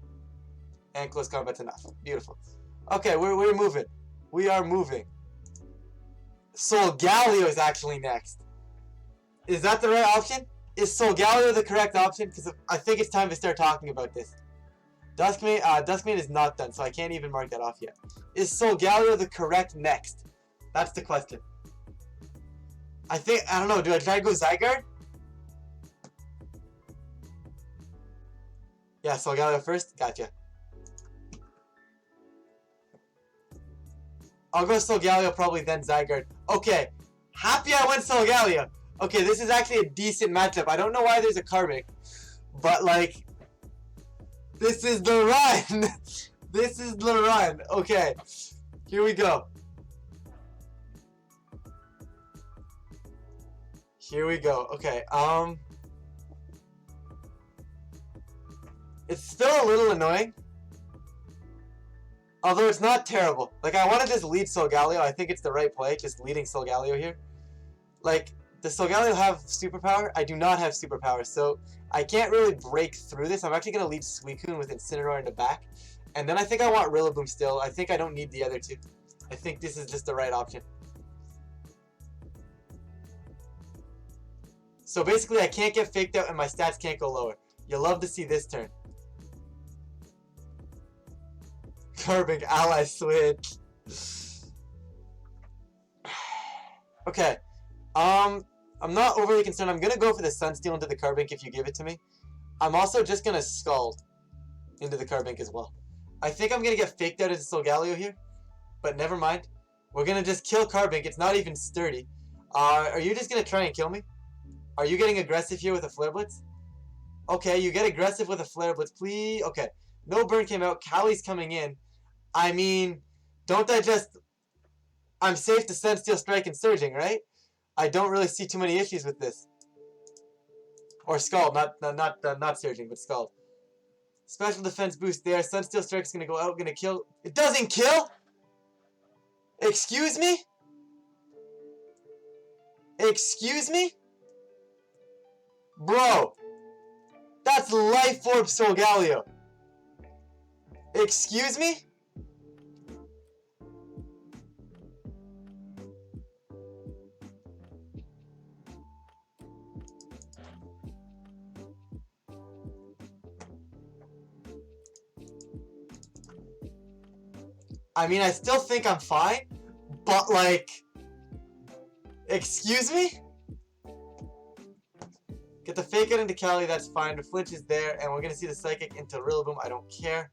And Close Combat's enough. Beautiful. Okay, we're moving. We are moving. Solgaleo is actually next. Is that the right option? Is Solgaleo the correct option? Because I think it's time to start talking about this. Duskmane is not done, so I can't even mark that off yet. Is Solgaleo the correct next? That's the question. I don't know, do I try to go Zygarde? Yeah, Solgaleo first? Gotcha. I'll go Solgaleo probably, then Zygarde. Okay, happy I went Solgaleo. Okay, this is actually a decent matchup. I don't know why there's a Carbink, but like, this is the run. This is the run. Okay, here we go. Here we go. Okay, it's still a little annoying. Although it's not terrible. Like, I want to just lead Solgaleo. I think it's the right play, just leading Solgaleo here. Like, does Solgaleo have superpower? I do not have superpower, so I can't really break through this. I'm actually going to lead Suicune with Incineroar in the back. And then I think I want Rillaboom still. I think I don't need the other two. I think this is just the right option. So basically, I can't get faked out and my stats can't go lower. You'll love to see this turn. Carbink ally switch. Okay. I'm not overly concerned. I'm gonna go for the Sunsteel into the Carbink if you give it to me. I'm also just gonna Scald into the Carbink as well. I think I'm gonna get faked out into Solgaleo here, but never mind. We're gonna just kill Carbink. It's not even sturdy. Are you just gonna try and kill me? Are you getting aggressive here with a Flare Blitz? Okay, you get aggressive with a Flare Blitz, please. Okay, no burn came out. Callie's coming in. I mean, don't I just... I'm safe to send Steel Strike and Surging, right? I don't really see too many issues with this. Or Scald, not Surging, but Scald. Special defense boost there. Sunsteel Strike's gonna go out, gonna kill. It doesn't kill? Excuse me? Excuse me? Bro, that's Life Orb Solgaleo. Excuse me? I mean, I still think I'm fine, but like, excuse me? Get the Fake Out into Cali, that's fine. The Flinch is there, and we're going to see the Psychic into Rillaboom. I don't care.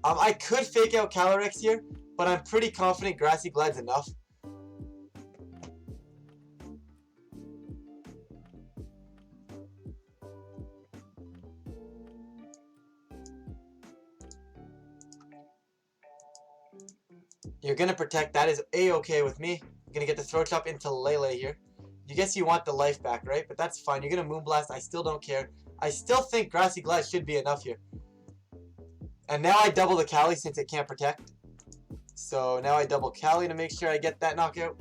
I could Fake Out Calyrex here, but I'm pretty confident Grassy Glide's enough. You're going to protect. That is A-okay with me. I'm going to get the Throat Chop into Lele here. You guess you want the life back, right? But that's fine. You're going to Moonblast. I still don't care. I still think Grassy Glide should be enough here. And now I double the Cali since it can't protect. So now I double Cali to make sure I get that knockout.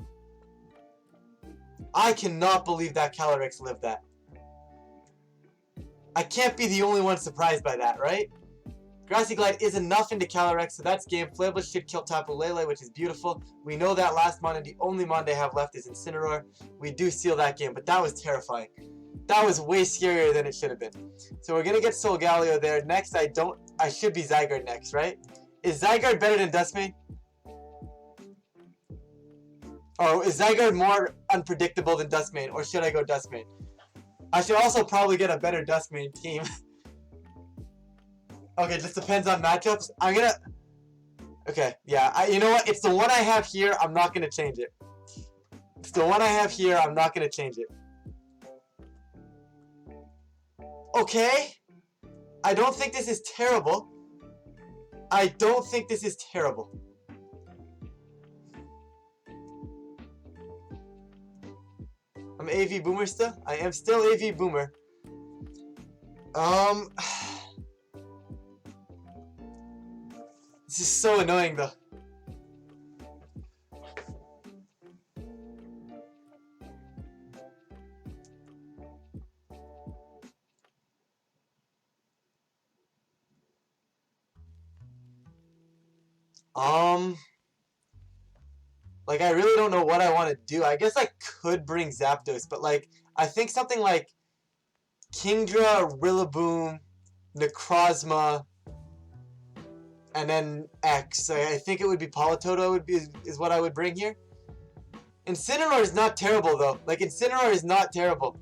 I cannot believe that Calyrex lived that. I can't be the only one surprised by that, right? Grassy Glide is enough into Calyrex, so that's game. Flabébé should kill Tapu Lele, which is beautiful. We know that last mon and the only mon they have left is Incineroar. We do seal that game, but that was terrifying. That was way scarier than it should have been. So we're gonna get Solgaleo there. Next, I should be Zygarde next, right? Is Zygarde better than Duskmane? Or is Zygarde more unpredictable than Duskmane, or should I go Duskmane? I should also probably get a better Duskmane team. Okay, just depends on matchups. I'm gonna... Okay, yeah, you know what? It's the one I have here. I'm not gonna change it. It's the one I have here. I'm not gonna change it. Okay. I don't think this is terrible. I don't think this is terrible. I'm AV Boomer still? I am still AV Boomer. This is so annoying though. Like, I really don't know what I want to do. I guess I could bring Zapdos, but, like, I think something like Kingdra, Rillaboom, Necrozma, and then X. I think it would be Politoto is what I would bring here. Incineroar is not terrible, though. Like, Incineroar is not terrible.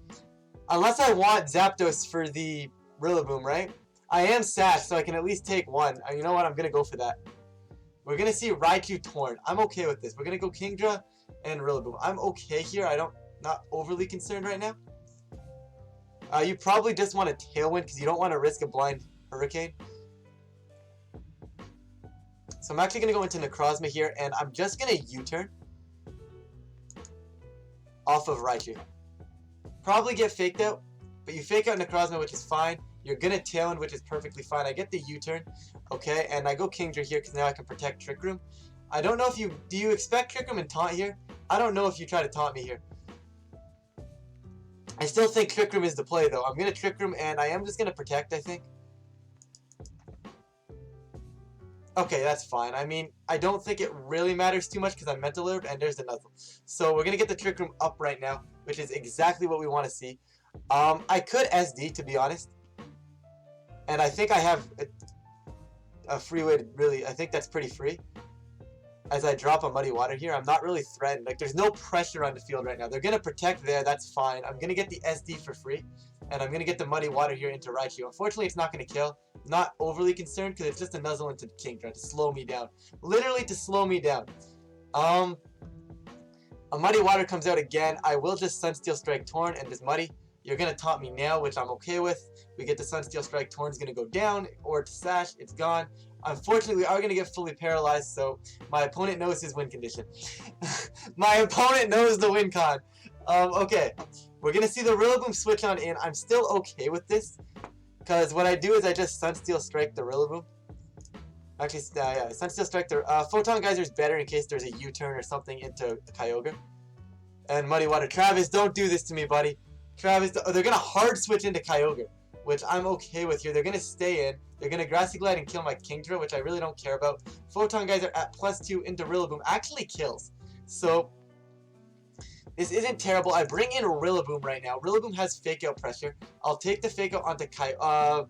Unless I want Zapdos for the Rillaboom, right? I am Sash, so I can at least take one. You know what? I'm going to go for that. We're going to see Raichu Torn. I'm okay with this. We're going to go Kingdra and Rillaboom. I'm okay here. Not overly concerned right now. You probably just want a Tailwind because you don't want to risk a blind Hurricane. So I'm actually going to go into Necrozma here, and I'm just going to U-turn off of Raichu. Probably get faked out, but you fake out Necrozma, which is fine. You're going to Tailwind, which is perfectly fine. I get the U-turn, okay, and I go Kingdra here because now I can protect Trick Room. I don't know if you... Do you expect Trick Room and Taunt here? I don't know if you try to Taunt me here. I still think Trick Room is the play, though. I'm going to Trick Room, and I am just going to protect, I think. Okay, that's fine. I mean, I don't think it really matters too much because I'm Mental Herb, and there's the Nuzzle. So we're going to get the Trick Room up right now, which is exactly what we want to see. I could SD, to be honest. And I think I have a free way to really... I think that's pretty free. As I drop a Muddy Water here, I'm not really threatened. Like, there's no pressure on the field right now. They're going to protect there. That's fine. I'm going to get the SD for free. And I'm going to get the Muddy Water here into Raichu. Unfortunately, it's not going to kill. Not overly concerned because it's just a Nuzzle into Kingdra to slow me down. Literally to slow me down. A Muddy Water comes out again. I will just Sunsteel Strike Torn and this Muddy. You're going to taunt me now, which I'm okay with. We get the Sunsteel Strike. Torn's going to go down, or to Sash. It's gone. Unfortunately, we are going to get fully paralyzed, so my opponent knows his win condition. My opponent knows the win con. Okay. We're going to see the Rillaboom switch on in. I'm still okay with this, because what I do is I just Sunsteel Strike the Rillaboom. Actually, yeah, Sunsteel Strike the... Photon Geyser is better in case there's a U-turn or something into the Kyogre. And Muddy Water. Travis, don't do this to me, buddy. Travis, they're going to hard switch into Kyogre, which I'm okay with here. They're going to stay in. They're going to Grassy Glide and kill my Kingdra, which I really don't care about. Photon Geyser at +2 into Rillaboom actually kills. So, this isn't terrible. I bring in Rillaboom right now. Rillaboom has Fake Out pressure. I'll take the Fake Out onto I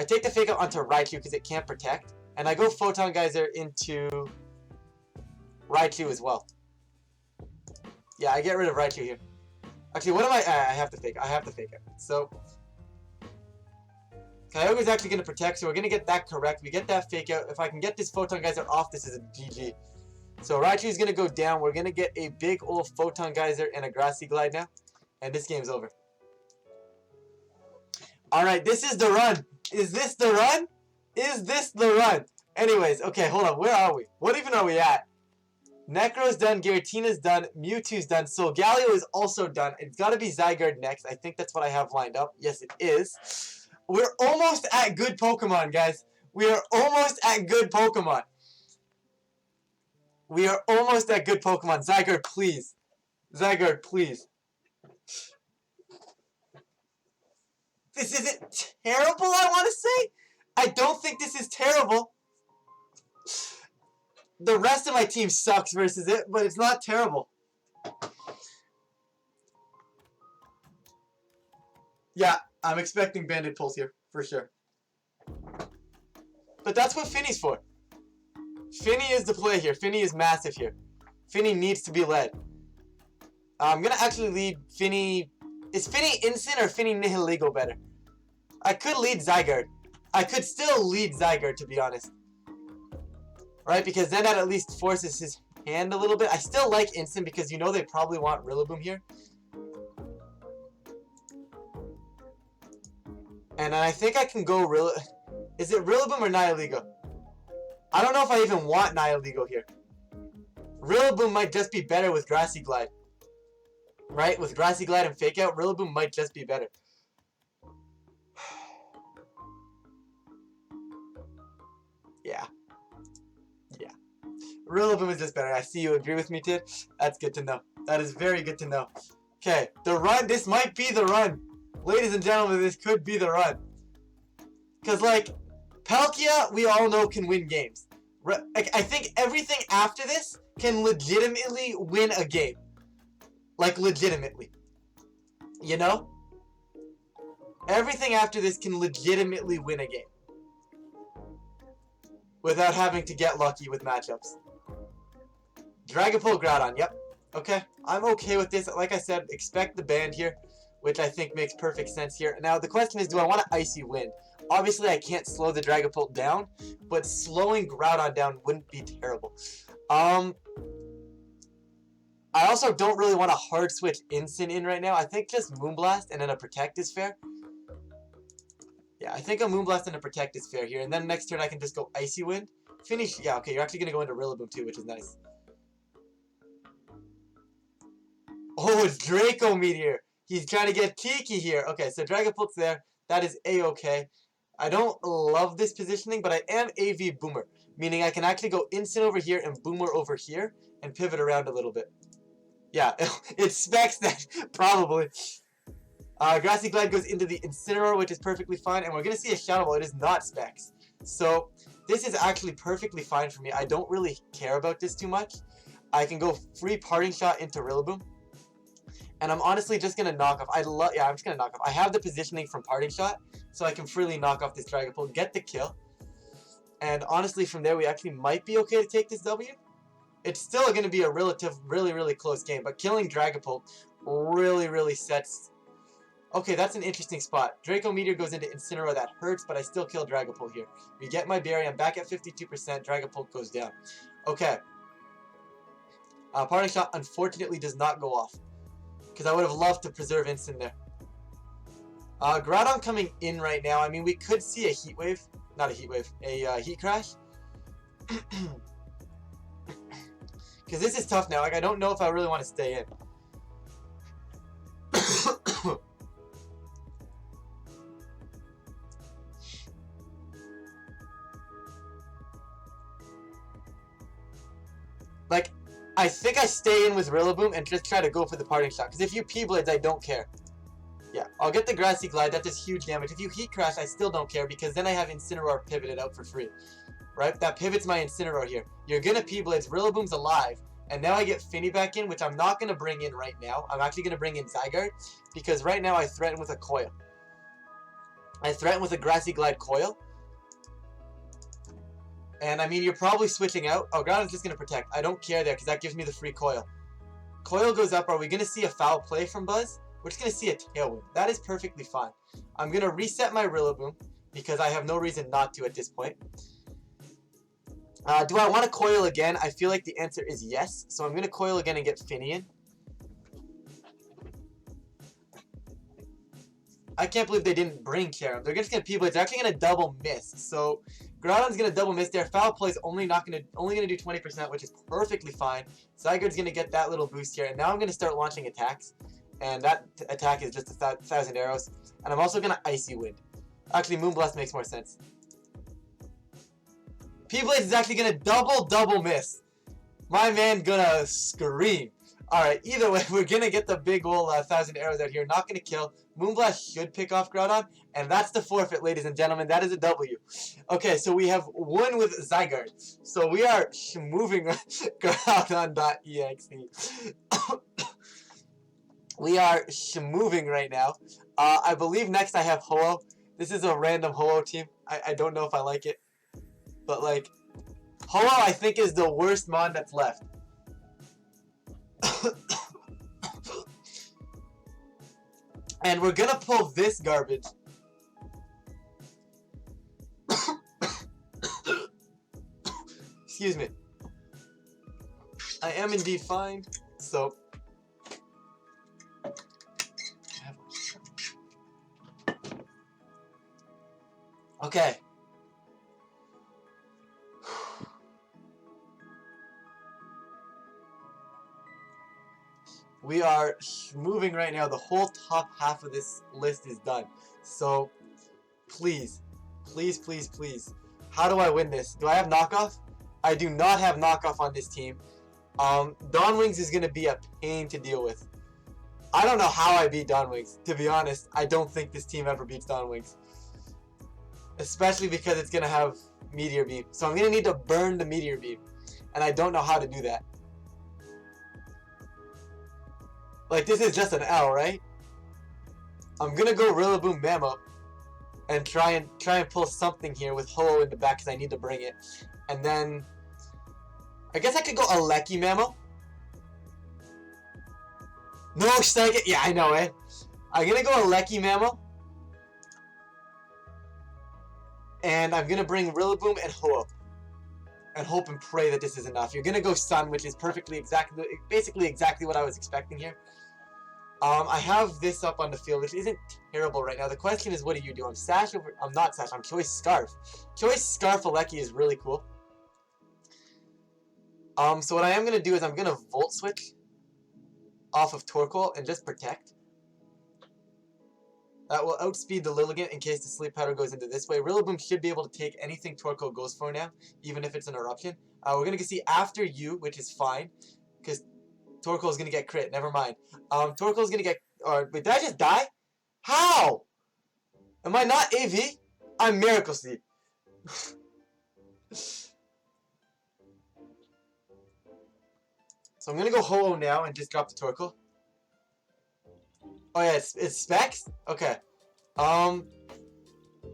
take the Fake Out onto Raichu because it can't protect. And I go Photon Geyser into Raichu as well. Yeah, I get rid of Raichu here. Actually, what am I have to fake. I have to fake it. So, Kyogre's actually going to protect, so we're going to get that correct. We get that fake out. If I can get this Photon Geyser off, this is a GG. So, Raichu's going to go down. We're going to get a big old Photon Geyser and a Grassy Glide now. And this game's over. Alright, this is the run. Is this the run? Is this the run? Anyways, okay, hold on. Where are we? What even are we at? Necro's done, Giratina's done, Mewtwo's done, Solgaleo is also done. It's got to be Zygarde next. I think that's what I have lined up. Yes, it is. We're almost at good Pokemon, guys. We are almost at good Pokemon. We are almost at good Pokemon. Zygarde, please. Zygarde, please. This isn't terrible, I want to say. I don't think this is terrible. The rest of my team sucks versus it, but it's not terrible. Yeah, I'm expecting Banded Pulse here, for sure. But that's what Finny's for. Finny is the play here. Finny is massive here. Finny needs to be led. I'm going to actually lead Finny. Is Finny Instant or Finny Nihiligo better? I could lead Zygarde. I could still lead Zygarde, to be honest. Right? Because then that at least forces his hand a little bit. I still like Instant because you know they probably want Rillaboom here. And I think I can go Is it Rillaboom or Nihiligo? I don't know if I even want Nihiligo here. Rillaboom might just be better with Grassy Glide. Right? With Grassy Glide and Fake Out, Rillaboom might just be better. Yeah. Yeah. Rillaboom is just better. I see you agree with me, Tid. That's good to know. That is very good to know. Okay, the run. This might be the run. Ladies and gentlemen, this could be the run. Because, like, Palkia, we all know can win games. I think everything after this can legitimately win a game. Like, legitimately. You know? Everything after this can legitimately win a game. Without having to get lucky with matchups. Dragapult, Groudon, yep. Okay, I'm okay with this. Like I said, expect the band here, which I think makes perfect sense here. Now, the question is, do I want to Icy Wind? Obviously, I can't slow the Dragapult down, but slowing Groudon down wouldn't be terrible. I also don't really want to hard switch Instant in right now. I think just Moonblast and then a Protect is fair. Yeah, I think a Moonblast and a Protect is fair here. And then next turn I can just go Icy Wind. Finish. Yeah, okay, you're actually going to go into Rillaboom too, which is nice. Oh, it's Draco Meteor. He's trying to get Kiki here. Okay, so Dragapult's there. That is A-okay. I don't love this positioning, but I am AV Boomer. Meaning I can actually go Instant over here and Boomer over here and pivot around a little bit. Yeah, it specs that, probably. Grassy Glide goes into the Incineroar, which is perfectly fine. And we're going to see a Shadow Ball. It is not specs. So, this is actually perfectly fine for me. I don't really care about this too much. I can go free Parting Shot into Rillaboom. And I'm honestly just going to knock off. Yeah, I'm just going to knock off. I have the positioning from Parting Shot, so I can freely knock off this Dragapult, get the kill. And honestly, from there, we actually might be okay to take this W. It's still going to be a really close game, but killing Dragapult really sets... Okay, that's an interesting spot. Draco Meteor goes into Incineroar, that hurts, but I still kill Dragapult here. We get my berry, I'm back at 52%, Dragapult goes down. Okay. Parting Shot, unfortunately, does not go off. Because I would have loved to preserve Instant there. Groudon coming in right now. I mean, we could see a Heat Wave. Not a Heat Wave. A Heat Crash. Because this is tough now. Like, I don't know if I really want to stay in. Like, I think I stay in with Rillaboom and just try to go for the Parting Shot. Because if you P-Blades, I don't care. Yeah, I'll get the Grassy Glide. That does huge damage. If you Heat Crash, I still don't care. Because then I have Incineroar pivoted out for free. Right? That pivots my Incineroar here. You're going to P-Blades. Rillaboom's alive. And now I get Finny back in, which I'm not going to bring in right now. I'm actually going to bring in Zygarde. Because right now I threaten with a Coil. I threaten with a Grassy Glide Coil. And I mean, you're probably switching out. Oh, Groudon's just going to Protect. I don't care there because that gives me the free Coil. Coil goes up. Are we going to see a foul play from Buzz? We're just going to see a Tailwind. That is perfectly fine. I'm going to reset my Rillaboom because I have no reason not to at this point. Do I want to Coil again? I feel like the answer is yes. So I'm going to Coil again and get Finny in. I can't believe they didn't bring Kyurem. They're just going to P-Blade. They're actually going to double miss. So Groudon's going to double miss there. Foul play is only going to do 20%, which is perfectly fine. Zygarde's going to get that little boost here. And now I'm going to start launching attacks. And that attack is just 1,000 arrows. And I'm also going to Icy Wind. Actually, Moonblast makes more sense. P-Blade is actually going to double miss. My man gonna scream. Alright, either way, we're gonna get the big ol' 1,000 arrows out here. Not gonna kill. Moonblast should pick off Groudon, and that's the forfeit, ladies and gentlemen. That is a W. Okay, so we have won with Zygarde. So we are moving Groudon.exe. We are moving right now. I believe next I have Ho-Oh. This is a random Ho-Oh team. I don't know if I like it. But, like, Ho-Oh I think is the worst mon that's left. And we're gonna pull this garbage. Excuse me. I am indeed fine. So. Okay. We are moving right now. The whole top half of this list is done. So, please, please, please, please. How do I win this? Do I have knockoff? I do not have knockoff on this team. Dawnwings is going to be a pain to deal with. I don't know how I beat Dawnwings. To be honest, I don't think this team ever beats Dawnwings. Especially because it's going to have Meteor Beam. So I'm going to need to burn the Meteor Beam. And I don't know how to do that. Like, this is just an L, right? I'm gonna go Rillaboom Mamo and try and pull something here with Ho-Oh in the back because I need to bring it. And then I guess I could go Aleki Mamo. No, should I get? Yeah, I know it. I'm gonna go Aleki Mamo. And I'm gonna bring Rillaboom and Ho-Oh. And hope and pray that this is enough. You're gonna go Sun, which is basically exactly what I was expecting here. I have this up on the field, which isn't terrible right now. The question is, what do you do? I'm not Sash, I'm Choice Scarf. Choice Scarf Aleki is really cool. So what I am gonna do is I'm gonna Volt Switch off of Torkoal and just protect. That will outspeed the Lilligant in case the Sleep Powder goes into this way. Rillaboom should be able to take anything Torkoal goes for now, even if it's an Eruption. We're going to see after you, which is fine, because Torkoal is going to get crit. Never mind. Torkoal is going to get... wait, did I just die? How? Am I not AV? I'm Miracle Seed. So I'm going to go Ho-Oh now and just drop the Torkoal. Oh yeah, it's Specs? Okay. I'm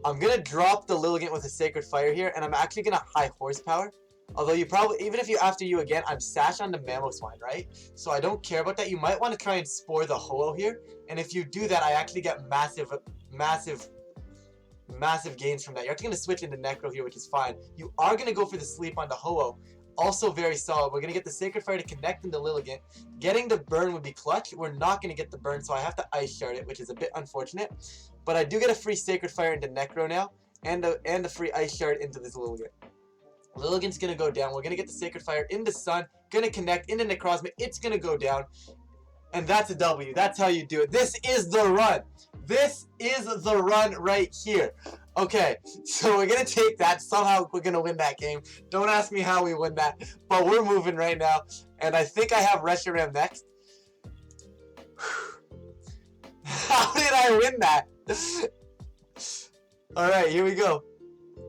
gonna drop the Lilligant with a Sacred Fire here, and I'm actually gonna High Horsepower. Although you probably, even if you after you again, I'm Sash on the Mamoswine, right? So I don't care about that. You might want to try and Spore the Ho-Oh here, and if you do that, I actually get massive gains from that. You're actually gonna switch into Necro here, which is fine. You are gonna go for the Sleep on the Ho-Oh. Also very solid. We're going to get the Sacred Fire to connect into Lilligant. Getting the burn would be clutch. We're not going to get the burn, so I have to Ice Shard it, which is a bit unfortunate. But I do get a free Sacred Fire into Necro now, and a free Ice Shard into this Lilligant. Lilligant's going to go down. We're going to get the Sacred Fire into Sun, going to connect into Necrozma. It's going to go down. And that's a W. That's how you do it. This is the run. This is the run right here. Okay, so we're going to take that. Somehow we're going to win that game. Don't ask me how we win that. But we're moving right now. And I think I have Reshiram next. How did I win that? Alright, here we go.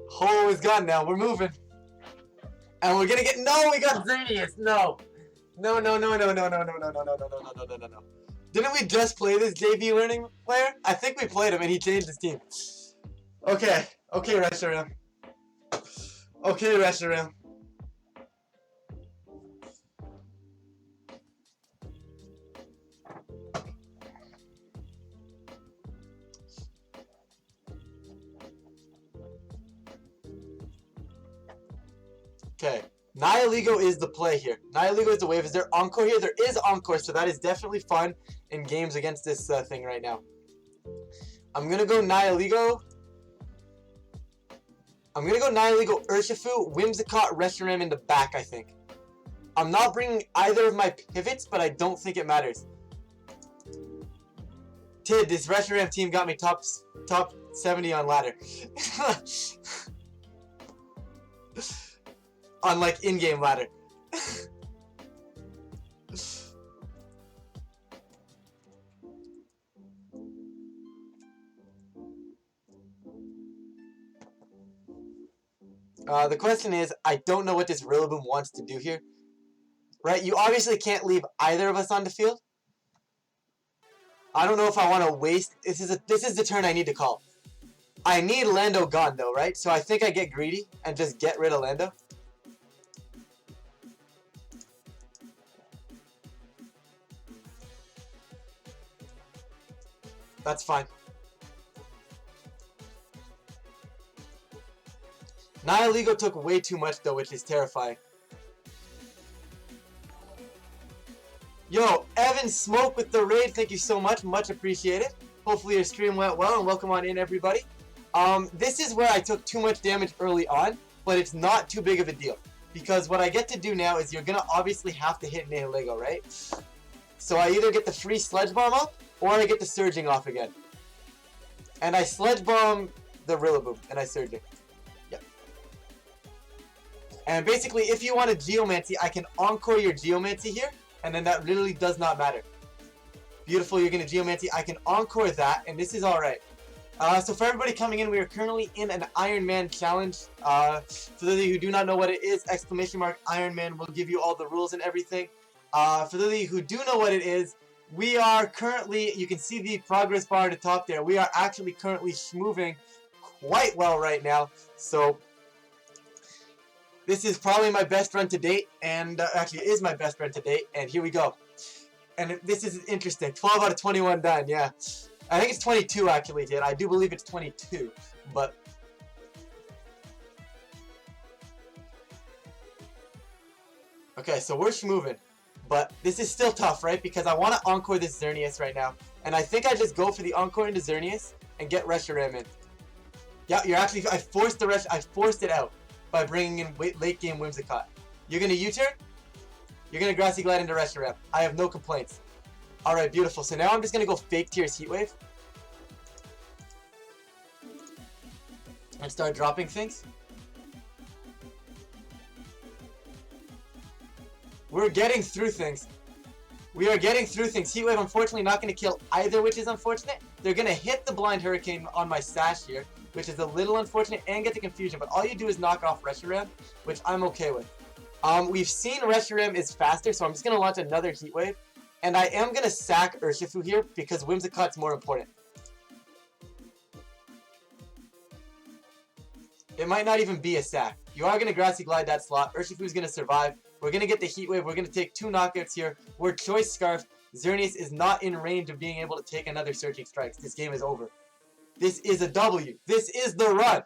Ho is gone now. We're moving. And we're going to get... No, we got Xerneas. No. No. Didn't we just play this JV learning player? I think we played him and he changed his team. Okay, Reshiram. Okay, Reshiram. Okay, Nihilego is the play here. Nihilego is the wave. Is there Encore here? There is Encore, so that is definitely fun in games against this thing right now. I'm gonna go Nihilego. I'm gonna go Nihilego, Urshifu, Whimsicott, Reshiram in the back, I think. I'm not bringing either of my pivots, but I don't think it matters. Tid, this Reshiram team got me top 70 on ladder. On like in-game ladder. The question is, I don't know what this Rillaboom wants to do here. Right? You obviously can't leave either of us on the field. I don't know if I want to waste. This is the turn I need to call. I need Lando gone though, right? So I think I get greedy and just get rid of Lando. That's fine. Nihilego took way too much though, which is terrifying. Yo, Evan Smoke with the raid, thank you so much, much appreciated. Hopefully your stream went well, and welcome on in everybody. This is where I took too much damage early on, but it's not too big of a deal. Because what I get to do now is you're going to obviously have to hit Nihilego, right? So I either get the free Sludge Bomb up, or I get the Surging off again. And I Sludge Bomb the Rillaboom, and I Surging. Yep. And basically, if you want a Geomancy, I can Encore your Geomancy here, and then that literally does not matter. Beautiful, you're going to Geomancy. I can Encore that, and this is alright. So for everybody coming in, we are currently in an Iron Man challenge. For those of you who do not know what it is, !Iron Man will give you all the rules and everything. For those of you who do know what it is, we are currently, you can see the progress bar at the top there. We are actually currently moving quite well right now. So this is probably my best run to date, and actually is my best run to date, and here we go. And this is interesting. 12 out of 21 done, yeah. I think it's 22 actually, dude. I do believe it's 22, but... Okay, so we're moving. But this is still tough, right? Because I want to Encore this Xerneas right now. And I think I just go for the Encore into Xerneas and get Reshiram in. Yeah, you're actually... I forced it out by bringing in late game Whimsicott. You're going to U-turn? You're going to Grassy Glide into Reshiram. I have no complaints. Alright, beautiful. So now I'm just going to go Fake Tears Heat Wave. And start dropping things. We're getting through things. We are getting through things. Heat Wave, unfortunately, not going to kill either, which is unfortunate. They're going to hit the Blind Hurricane on my Sash here, which is a little unfortunate, and get the Confusion. But all you do is knock off Reshiram, which I'm okay with. We've seen Reshiram is faster, so I'm just going to launch another Heat Wave. And I am going to sack Urshifu here, because Whimsicott's more important. It might not even be a sack. You are going to Grassy Glide that slot. Urshifu's going to survive. We're going to get the Heat Wave. We're going to take 2 knockouts here. We're Choice Scarf. Xerneas is not in range of being able to take another Surging Strikes. This game is over. This is a W. This is the run.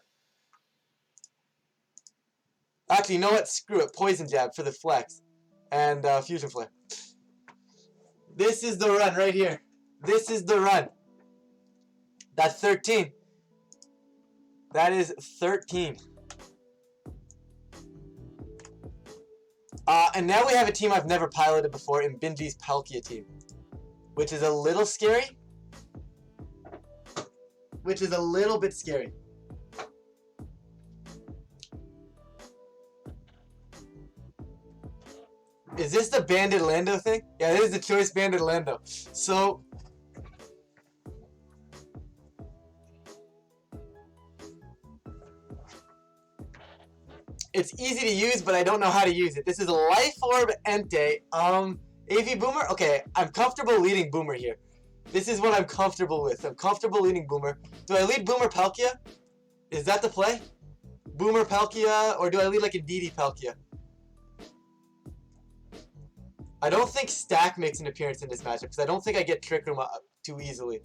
Actually, you know what? Screw it. Poison Jab for the flex. And Fusion Flare. This is the run right here. This is the run. That's 13. That is 13. And now we have a team I've never piloted before in Binji's Palkia team. Which is a little scary. Which is a little bit scary. Is this the Banded Lando thing? Yeah, this is the Choice Banded Lando. So... it's easy to use, but I don't know how to use it. This is a Life Orb Entei. AV Boomer? Okay, I'm comfortable leading Boomer here. This is what I'm comfortable with. I'm comfortable leading Boomer. Do I lead Boomer Palkia? Is that the play? Boomer Palkia, or do I lead like a DD Palkia? I don't think Stack makes an appearance in this matchup, because I don't think I get Trick Room up too easily.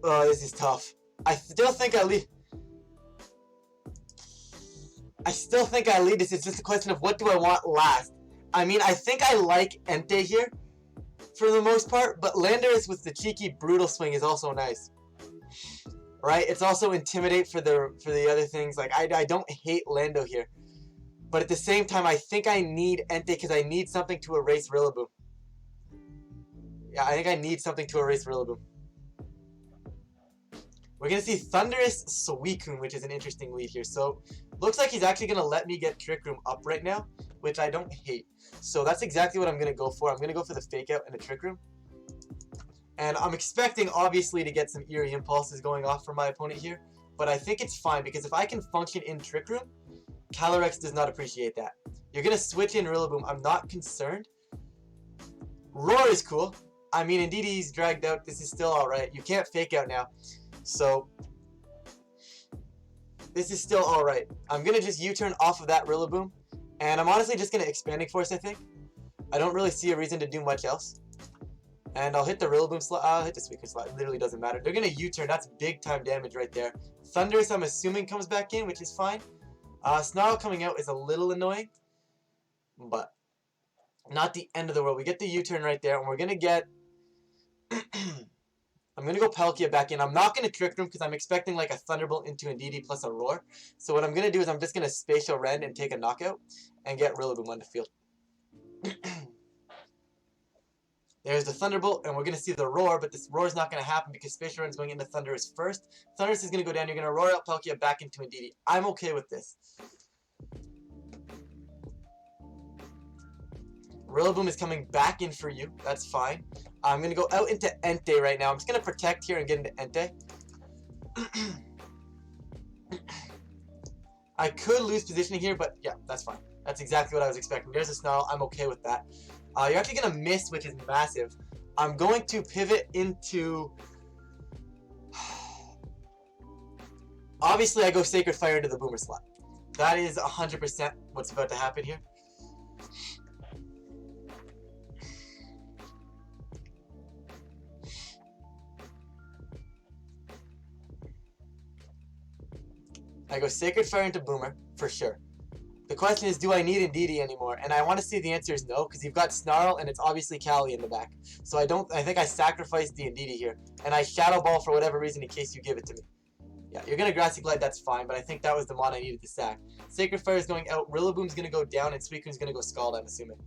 Oh, this is tough. I still think I lead. This is just a question of what do I want last. I mean, I think I like Entei here for the most part, but Landorus with the cheeky brutal swing is also nice. Right? It's also Intimidate for the other things. Like I don't hate Lando here. But at the same time, I think I need Entei because I need something to erase Rillaboom. Yeah, I think I need something to erase Rillaboom. We're going to see Thunderous Suicune, which is an interesting lead here. So, looks like he's actually going to let me get Trick Room up right now, which I don't hate. So, that's exactly what I'm going to go for. I'm going to go for the Fake Out and the Trick Room. And I'm expecting, obviously, to get some Eerie Impulses going off from my opponent here. But I think it's fine, because if I can function in Trick Room, Calyrex does not appreciate that. You're going to switch in Rillaboom. I'm not concerned. Roar is cool. I mean, indeed, he's dragged out. This is still alright. You can't Fake Out now. So, this is still alright. I'm going to just U-turn off of that Rillaboom. And I'm honestly just going to Expanding Force, I think. I don't really see a reason to do much else. And I'll hit the Rillaboom slot. I'll hit the Suicune slot. It literally doesn't matter. They're going to U-turn. That's big time damage right there. Thunderous, I'm assuming, comes back in, which is fine. Snarl coming out is a little annoying. But not the end of the world. We get the U-turn right there. And we're going to get... I'm going to go Palkia back in. I'm not going to Trick Room because I'm expecting like a Thunderbolt into Indeedee plus a Roar. So what I'm going to do is I'm just going to Spatial Rend and take a knockout and get Rillaboom on the field. There's the Thunderbolt, and we're going to see the Roar, but this Roar is not going to happen because Spatial Rend is going into Thunderous first. Thunderous is going to go down. You're going to Roar out Palkia back into Indeedee. I'm okay with this. Rillaboom is coming back in for you. That's fine. I'm going to go out into Entei right now. I'm just going to Protect here and get into Entei. I could lose positioning here, but yeah, that's fine. That's exactly what I was expecting. There's a Snarl. I'm okay with that. You're actually going to miss, which is massive. I'm going to pivot into... Obviously, I go Sacred Fire into the Boomer slot. That is 100% what's about to happen here. I go Sacred Fire into Boomer, for sure. The question is, do I need Indeedee anymore? And I want to see the answer is no, because you've got Snarl and it's obviously Cali in the back. So I think I sacrificed the Indeedee here. And I Shadow Ball for whatever reason in case you give it to me. Yeah, you're going to Grassy Glide, that's fine, but I think that was the mod I needed to sack. Sacred Fire is going out, Rillaboom's going to go down, and Suicune's going to go Scald, I'm assuming.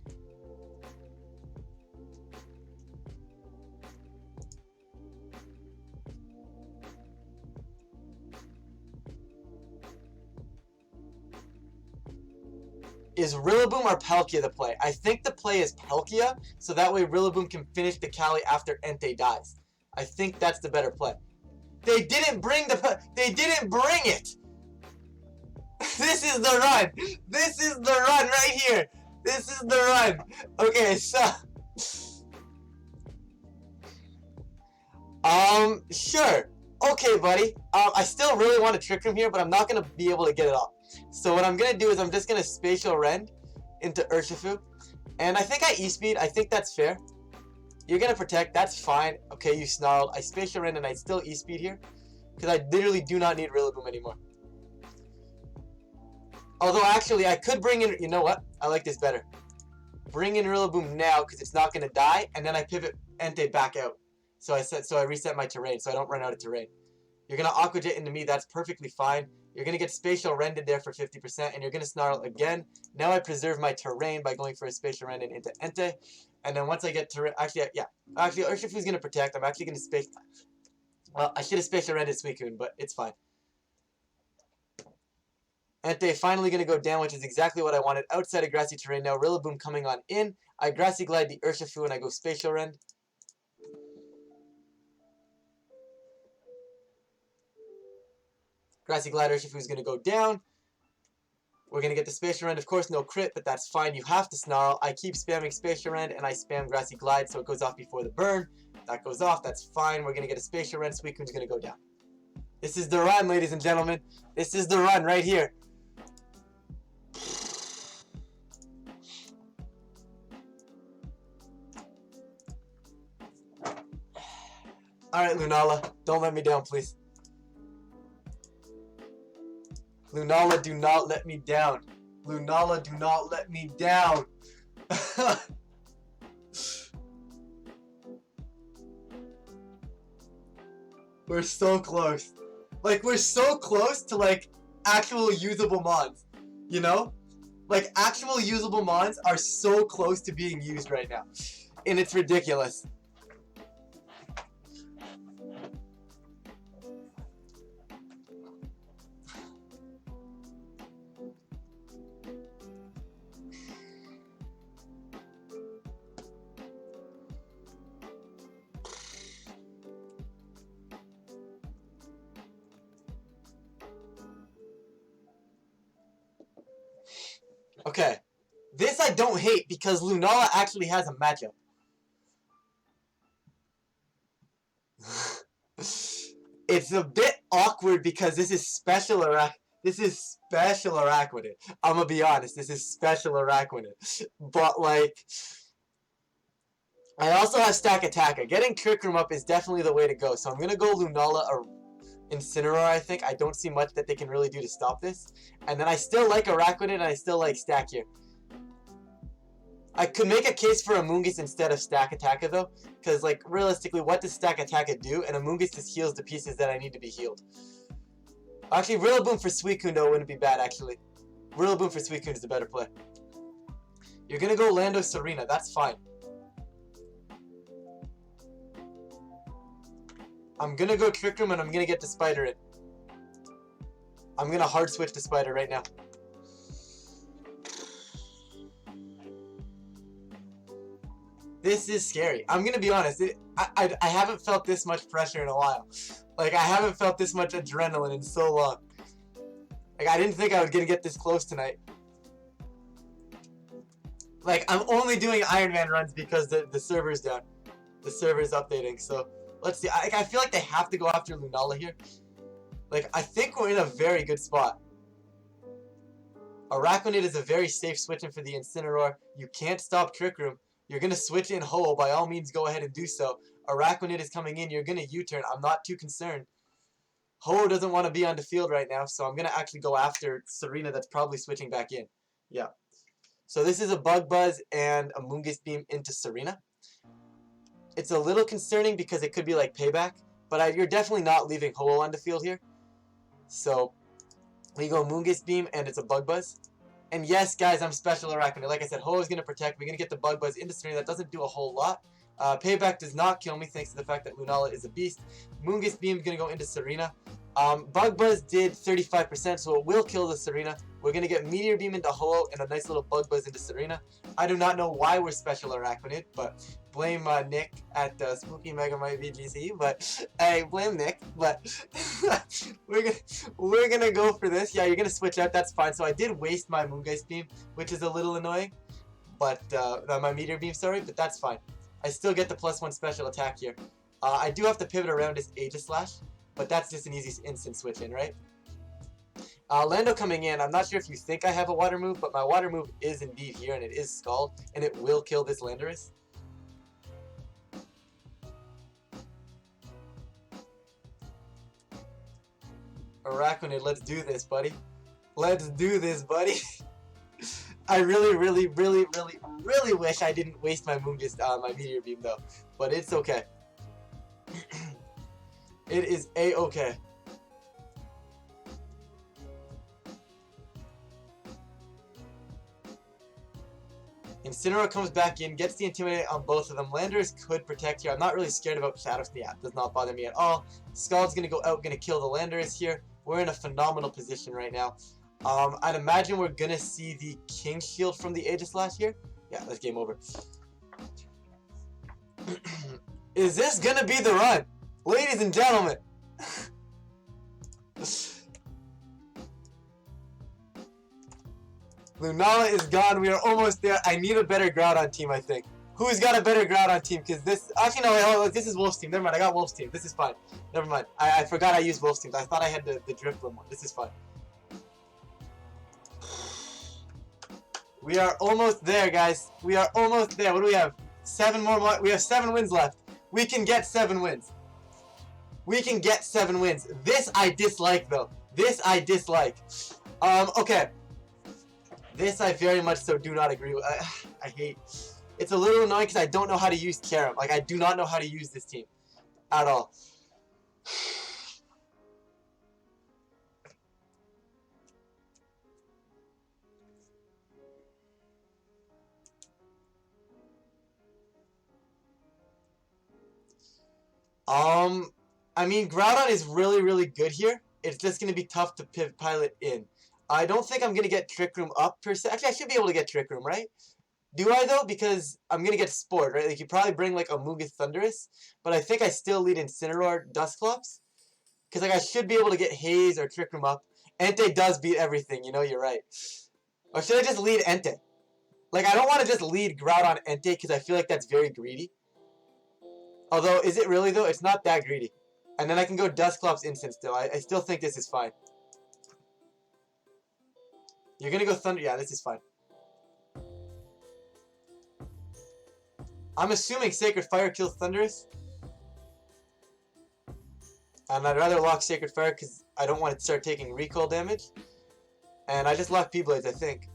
Is Rillaboom or Palkia the play? I think the play is Palkia, so that way Rillaboom can finish the Cali after Entei dies. I think that's the better play. They didn't bring it! This is the run! This is the run right here! This is the run! Okay, so... Sure. Okay, buddy. I still really want to Trick Room here, but I'm not going to be able to get it off. So what I'm going to do is I'm just going to Spatial Rend into Urshifu. And I think I E-Speed. I think that's fair. You're going to Protect. That's fine. Okay, you snarled. I Spatial Rend and I still E-Speed here. Because I literally do not need Rillaboom anymore. Although, actually, I could bring in... You know what? I like this better. Bring in Rillaboom now because it's not going to die. And then I pivot Entei back out. So I reset my terrain so I don't run out of terrain. You're going to Aqua Jet into me. That's perfectly fine. You're going to get Spatial Rended there for 50%, and you're going to Snarl again. Now I preserve my terrain by going for a Spatial Rend into Entei. And then once I get terrain... Actually, yeah. Actually, Urshifu's going to Protect. I'm actually going to Space... Well, I should have Spatial Rended Suicune, but it's fine. Entei finally going to go down, which is exactly what I wanted. Outside of Grassy Terrain now. Rillaboom coming on in. I Grassy Glide the Urshifu, and I go Spatial Rend. Grassy Glide Urshifu is going to go down. We're going to get the Spatial Rend. Of course, no crit, but that's fine. You have to Snarl. I keep spamming Spatial Rend, and I spam Grassy Glide, so it goes off before the burn. That goes off. That's fine. We're going to get a Spatial Rend. Suicune's going to go down. This is the run, ladies and gentlemen. This is the run right here. Alright, Lunala. Don't let me down, please. Lunala, do not let me down. Lunala, do not let me down. We're so close. Like, we're so close to, like, actual usable mods. You know? Like, actual usable mods are so close to being used right now. And it's ridiculous. Okay. This I don't hate because Lunala actually has a matchup. It's a bit awkward because this is special Araquanid. I'm gonna be honest, this is special Araquanid. But like, I also have Stack Attacker. Getting Trick Room up is definitely the way to go. So I'm gonna go Lunala or Incineroar, I think. I don't see much that they can really do to stop this. And then I still like Araquanid and I still like Stack here. I could make a case for Amoonguss instead of Stack Attacker though, because like realistically, what does Stack Attacker do? And Amoonguss just heals the pieces that I need to be healed. Actually, Rillaboom for Suicune though wouldn't be bad actually. Rillaboom for Suicune is the better play. You're gonna go Lando Serena, that's fine. I'm gonna go Trick Room and I'm gonna get the Spider in. I'm gonna hard switch to Spider right now. This is scary. I'm gonna be honest. I haven't felt this much pressure in a while. Like, I haven't felt this much adrenaline in so long. Like, I didn't think I was gonna get this close tonight. Like, I'm only doing Iron Man runs because the server's down. The server's updating, so let's see. I feel like they have to go after Lunala here. Like, I think we're in a very good spot. Araquanid is a very safe switch-in for the Incineroar. You can't stop Trick Room. You're going to switch in Ho, by all means go ahead and do so. Araquanid is coming in, you're going to U-turn. I'm not too concerned. Ho doesn't want to be on the field right now, so I'm going to actually go after Serena that's probably switching back in. Yeah. So this is a Bug Buzz and a Moongus Beam into Serena. It's a little concerning because it could be like payback, but you're definitely not leaving Ho on the field here. So we go Moongus Beam and it's a Bug Buzz. And yes, guys, I'm special Araquanid. Like I said, Ho is going to protect. We're going to get the Bug Buzz into Serena. That doesn't do a whole lot. Payback does not kill me thanks to the fact that Lunala is a beast. Moongus Beam is going to go into Serena. Bug Buzz did 35%, so it will kill the Serena. We're going to get Meteor Beam into Ho and a nice little Bug Buzz into Serena. I do not know why we're special Araquanid, but blame Nick at Spooky Megamite VGC. But hey, blame Nick. But we're gonna go for this. Yeah, you're gonna switch out. That's fine. So I did waste my Moongeist Beam, which is a little annoying. But my Meteor Beam, sorry. But that's fine. I still get the +1 special attack here. I do have to pivot around his Aegislash, but that's just an easy instant switch in, right? Lando coming in. I'm not sure if you think I have a water move, but my water move is indeed here, and it is Scald, and it will kill this Landorus. Araquanid, let's do this, buddy. Let's do this, buddy. I really wish I didn't waste my my Meteor Beam, though. But it's okay. It is A-okay. Incineroar comes back in, gets the Intimidate on both of them. Landorus could protect here. I'm not really scared about Shadow Sneak. Yeah, does not bother me at all. Scald's going to go out, going to kill the Landorus here. We're in a phenomenal position right now. I'd imagine we're going to see the King Shield from the Aegislash here. Yeah, that's game over. Is this going to be the run? Ladies and gentlemen. Lunala is gone. We are almost there. I need a better Groudon team, I think. Who's got a better Groudon team? Because this... Actually, no, wait, hold on. This is Wolf's team. Never mind. I got Wolf's team. This is fine. Never mind. I forgot I used Wolf's team. I thought I had the Drifloon one. This is fine. We are almost there, guys. We are almost there. What do we have? 7 more... We have 7 wins left. We can get 7 wins. We can get 7 wins. This I dislike, though. This I dislike. Okay. This I very much so do not agree with. I hate. It's a little annoying because I don't know how to use Kyurem. Like, I do not know how to use this team. At all. I mean, Groudon is really good here. It's just going to be tough to pilot in. I don't think I'm going to get Trick Room up per se. Actually, I should be able to get Trick Room, right? Do I, though? Because I'm going to get Sport, right? Like, you probably bring, like, a Amoonguss Thundurus. But I think I still lead Incineroar Dusclops. Because, like, I should be able to get Haze or Trick Room up. Entei does beat everything, you know, you're right. Or should I just lead Entei? Like, I don't want to just lead Groudon Entei because I feel like that's very greedy. Although, is it really though? It's not that greedy. And then I can go Dusclops Instant still. I still think this is fine. You're gonna go Thunder? Yeah, this is fine. I'm assuming Sacred Fire kills Thundurus. And I'd rather lock Sacred Fire because I don't want to start taking recoil damage. And I just lock P-Blades, I think.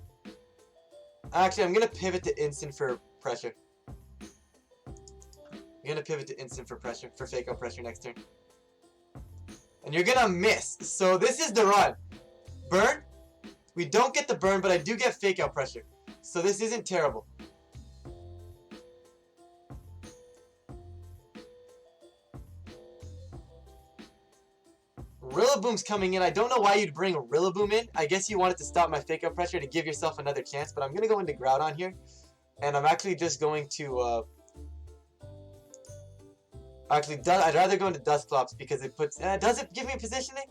Actually, I'm gonna pivot to Instant for pressure. You're gonna pivot to Instant for pressure, for Fake Out Pressure next turn. And you're gonna miss. So this is the run. Burn. We don't get the burn, but I do get Fake Out Pressure. So this isn't terrible. Rillaboom's coming in. I don't know why you'd bring Rillaboom in. I guess you wanted to stop my Fake Out Pressure to give yourself another chance, but I'm gonna go into Groudon here. And I'm actually just going to, Actually, I'd rather go into Dusclops because it puts... does it give me positioning?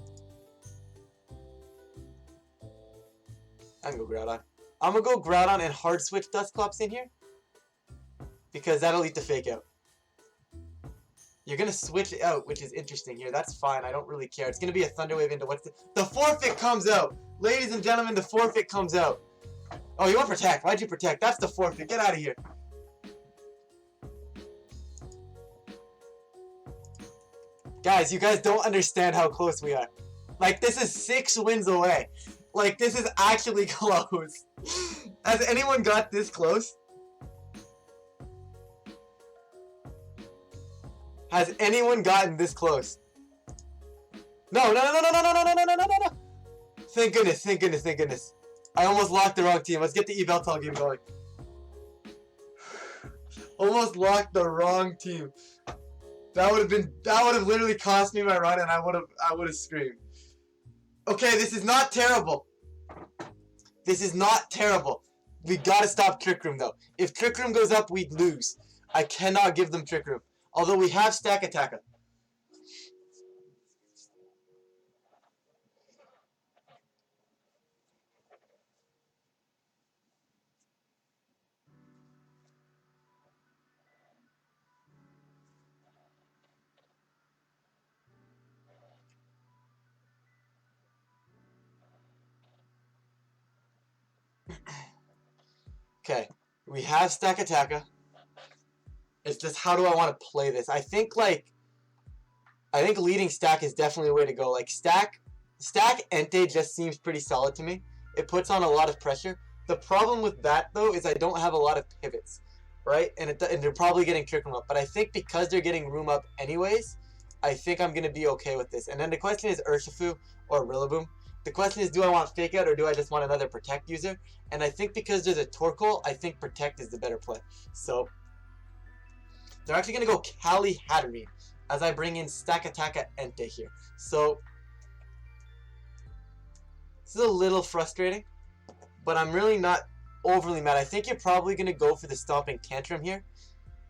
I can go Groudon. I'm going to go Groudon and hard switch Dusclops in here. Because that'll eat the Fake Out. You're going to switch it out, which is interesting here. That's fine. I don't really care. It's going to be a Thunder Wave into what's the forfeit comes out. Ladies and gentlemen, the forfeit comes out. Oh, you want Protect. Why'd you Protect? That's the forfeit. Get out of here. Guys, you guys don't understand how close we are. Like, this is 6 wins away. Like, this is actually close. Has anyone got this close? Has anyone gotten this close? No, no, no, no, no, no, no, no, no, no, no, no, no. Thank goodness, thank goodness, thank goodness. I almost locked the wrong team. Let's get the Yveltal game going. Almost locked the wrong team. That would have literally cost me my run, and I would have screamed. Okay, this is not terrible. This is not terrible. We gotta stop Trick Room though. If Trick Room goes up, we'd lose. I cannot give them Trick Room. Although we have Stack Attacker. Okay, we have Stack Attacker. It's just how do I want to play this? I think leading Stack is definitely a way to go. Like Stack Entei just seems pretty solid to me. It puts on a lot of pressure. The problem with that though is I don't have a lot of pivots, right? And they're probably getting Trick Room up. But I think because they're getting Room up anyways, I think I'm gonna be okay with this. And then the question is Urshifu or Rillaboom. The question is, do I want Fake Out or do I just want another Protect user? And I think because there's a Torkoal, I think Protect is the better play. So they're actually going to go Kali Hatterene as I bring in Stack Attacker Entei here. So this is a little frustrating, but I'm really not overly mad. I think you're probably going to go for the Stomping Tantrum here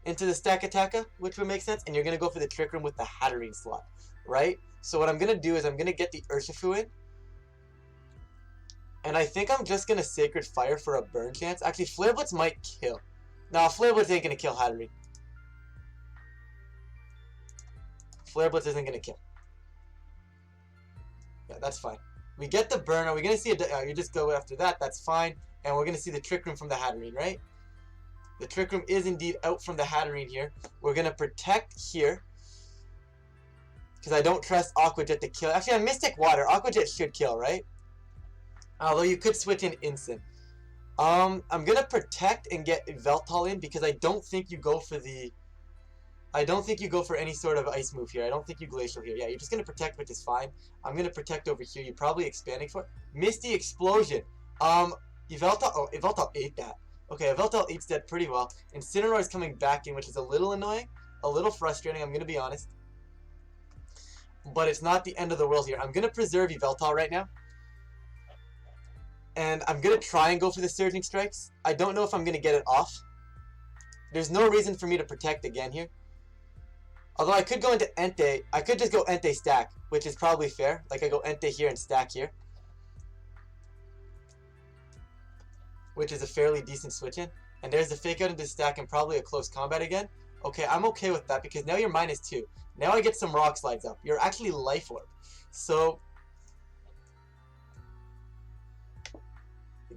into the Stack Attacker, which would make sense, and you're going to go for the Trick Room with the Hatterene slot, right? So what I'm going to do is I'm going to get the Urshifu in, and I think I'm just going to Sacred Fire for a burn chance. Actually, Flare Blitz might kill. No, Flare Blitz ain't going to kill Hatterene. Flare Blitz isn't going to kill. Yeah, that's fine. We get the burn. Are we going to see a... you just go after that. That's fine. And we're going to see the Trick Room from the Hatterene, right? The Trick Room is indeed out from the Hatterene here. We're going to Protect here. Because I don't trust Aqua Jet to kill. Actually, on Mystic Water, Aqua Jet should kill, right? Although you could switch in Instant. I'm going to Protect and get Yveltal in because I don't think you go for the... I don't think you go for any sort of ice move here. I don't think you Glacial here. Yeah, you're just going to Protect, which is fine. I'm going to Protect over here. You're probably expanding for it. Misty Explosion. Yveltal... Oh, Yveltal ate that. Okay, Yveltal eats that pretty well. Incineroar is coming back in, which is a little annoying. A little frustrating, I'm going to be honest. But it's not the end of the world here. I'm going to preserve Yveltal right now. And I'm going to try and go for the Surging Strikes. I don't know if I'm going to get it off. There's no reason for me to Protect again here. Although I could go into Entei. I could just go Entei Stack, which is probably fair. Like I go Entei here and Stack here. which is a fairly decent switch in. And there's the fake out into stack and probably a close combat again. Okay, I'm okay with that because now you're -2. Now I get some rock slides up. You're actually life orb. So,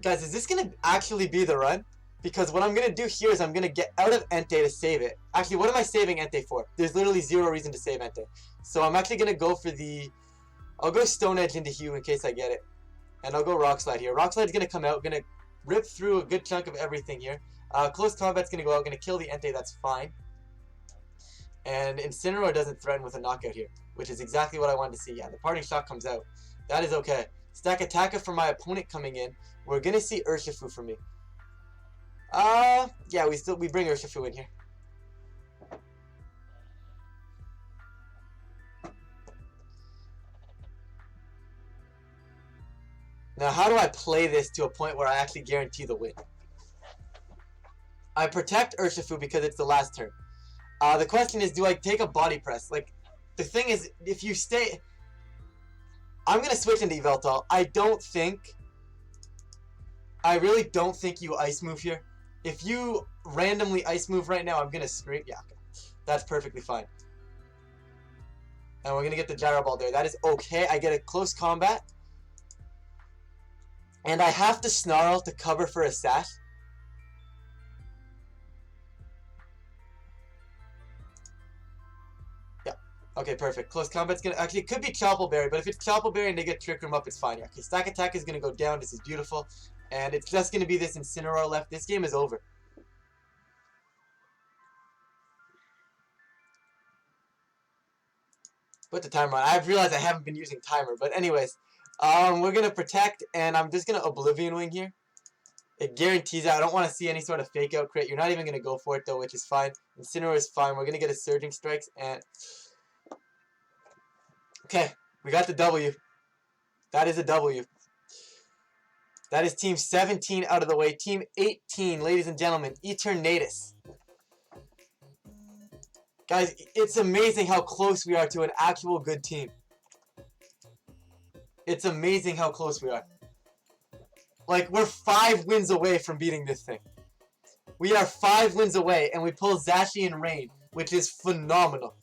guys, is this going to actually be the run? Because what I'm going to do here is I'm going to get out of Entei to save it. Actually, what am I saving Entei for? There's literally zero reason to save Entei. So I'm actually going to go for the... I'll go Stone Edge into Hue in case I get it. And I'll go Rock Slide here. Rock Slide's going to come out. Going to rip through a good chunk of everything here. Close Combat's going to go out. Going to kill the Entei. That's fine. And Incineroar doesn't threaten with a knockout here, which is exactly what I wanted to see. Yeah, the Parting Shot comes out. That is okay. Stack Attacker for my opponent coming in. We're going to see Urshifu for me. Yeah, we bring Urshifu in here. Now, how do I play this to a point where I actually guarantee the win? I protect Urshifu because it's the last turn. The question is, do I take a body press? Like, the thing is, if you stay... I'm going to switch into Yveltal. I really don't think you Ice Move here. If you randomly Ice Move right now, I'm going to scream. Yeah, okay. That's perfectly fine. And we're going to get the Gyro Ball there. That is okay. I get a close combat. And I have to Snarl to cover for a Sash. Yeah. Okay, perfect. Close combat's going to... Actually, it could be Chople Berry, but if it's Chople Berry and they get Trick Room up, it's fine. Yeah, okay, Stack Attack is going to go down. This is beautiful. And it's just going to be this Incineroar left. This game is over. Put the timer on. I've realized I haven't been using timer. But anyways, we're going to protect. And I'm just going to Oblivion Wing here. It guarantees out. I don't want to see any sort of fake out crit. You're not even going to go for it though, which is fine. Incineroar is fine. We're going to get a Surging Strikes. And okay, we got the W. That is a W. That is Team 17 out of the way. Team 18, ladies and gentlemen, Eternatus. Guys, it's amazing how close we are to an actual good team. It's amazing how close we are. Like, we're 5 wins away from beating this thing. We are 5 wins away, and we pull Zacian Rain, which is phenomenal.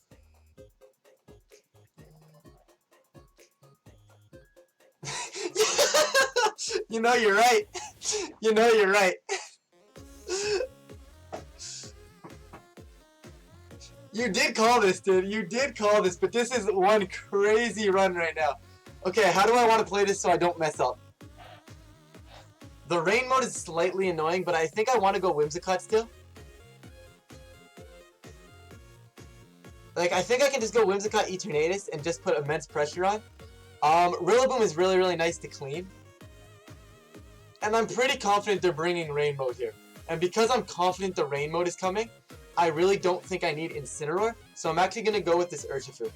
You know you're right. You know you're right. You did call this, dude. You did call this, but this is one crazy run right now. Okay, how do I want to play this so I don't mess up? The rain mode is slightly annoying, but I think I want to go Whimsicott still. Like, I think I can just go Whimsicott Eternatus and just put immense pressure on. Rillaboom is really, really nice to clean. And I'm pretty confident they're bringing rain mode here. And because I'm confident the rain mode is coming, I really don't think I need Incineroar. So I'm actually going to go with this Urshifu.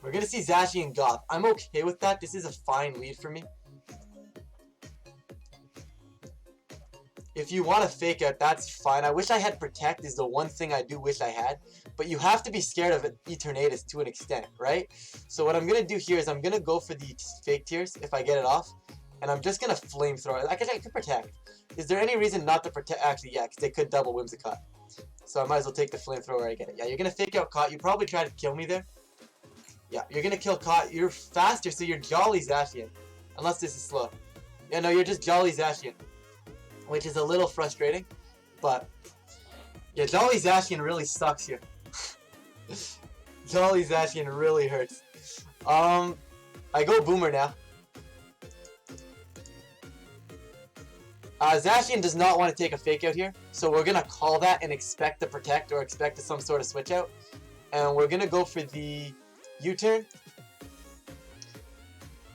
We're going to see Zacian Goth. I'm okay with that. This is a fine lead for me. If you want to fake out, that's fine. I wish I had Protect is the one thing I do wish I had. But you have to be scared of Eternatus to an extent, right? So what I'm going to do here is I'm going to go for the Fake Tears if I get it off. And I'm just going to Flamethrower. I could Protect. Is there any reason not to Protect? Actually, yeah, because they could double Whimsicott. So I might as well take the Flamethrower. I get it. Yeah, you're going to fake out Caught. You probably try to kill me there. Yeah, you're going to kill Caught. You're faster, so you're Jolly Zacian. Unless this is slow. Yeah, no, you're just Jolly Zacian. Which is a little frustrating, but yeah, Jolly Zacian really sucks here. Jolly Zacian really hurts. I go Boomer now. Zacian does not want to take a fake out here, so we're gonna call that and expect to protect or expect some sort of switch out, and we're gonna go for the U-turn.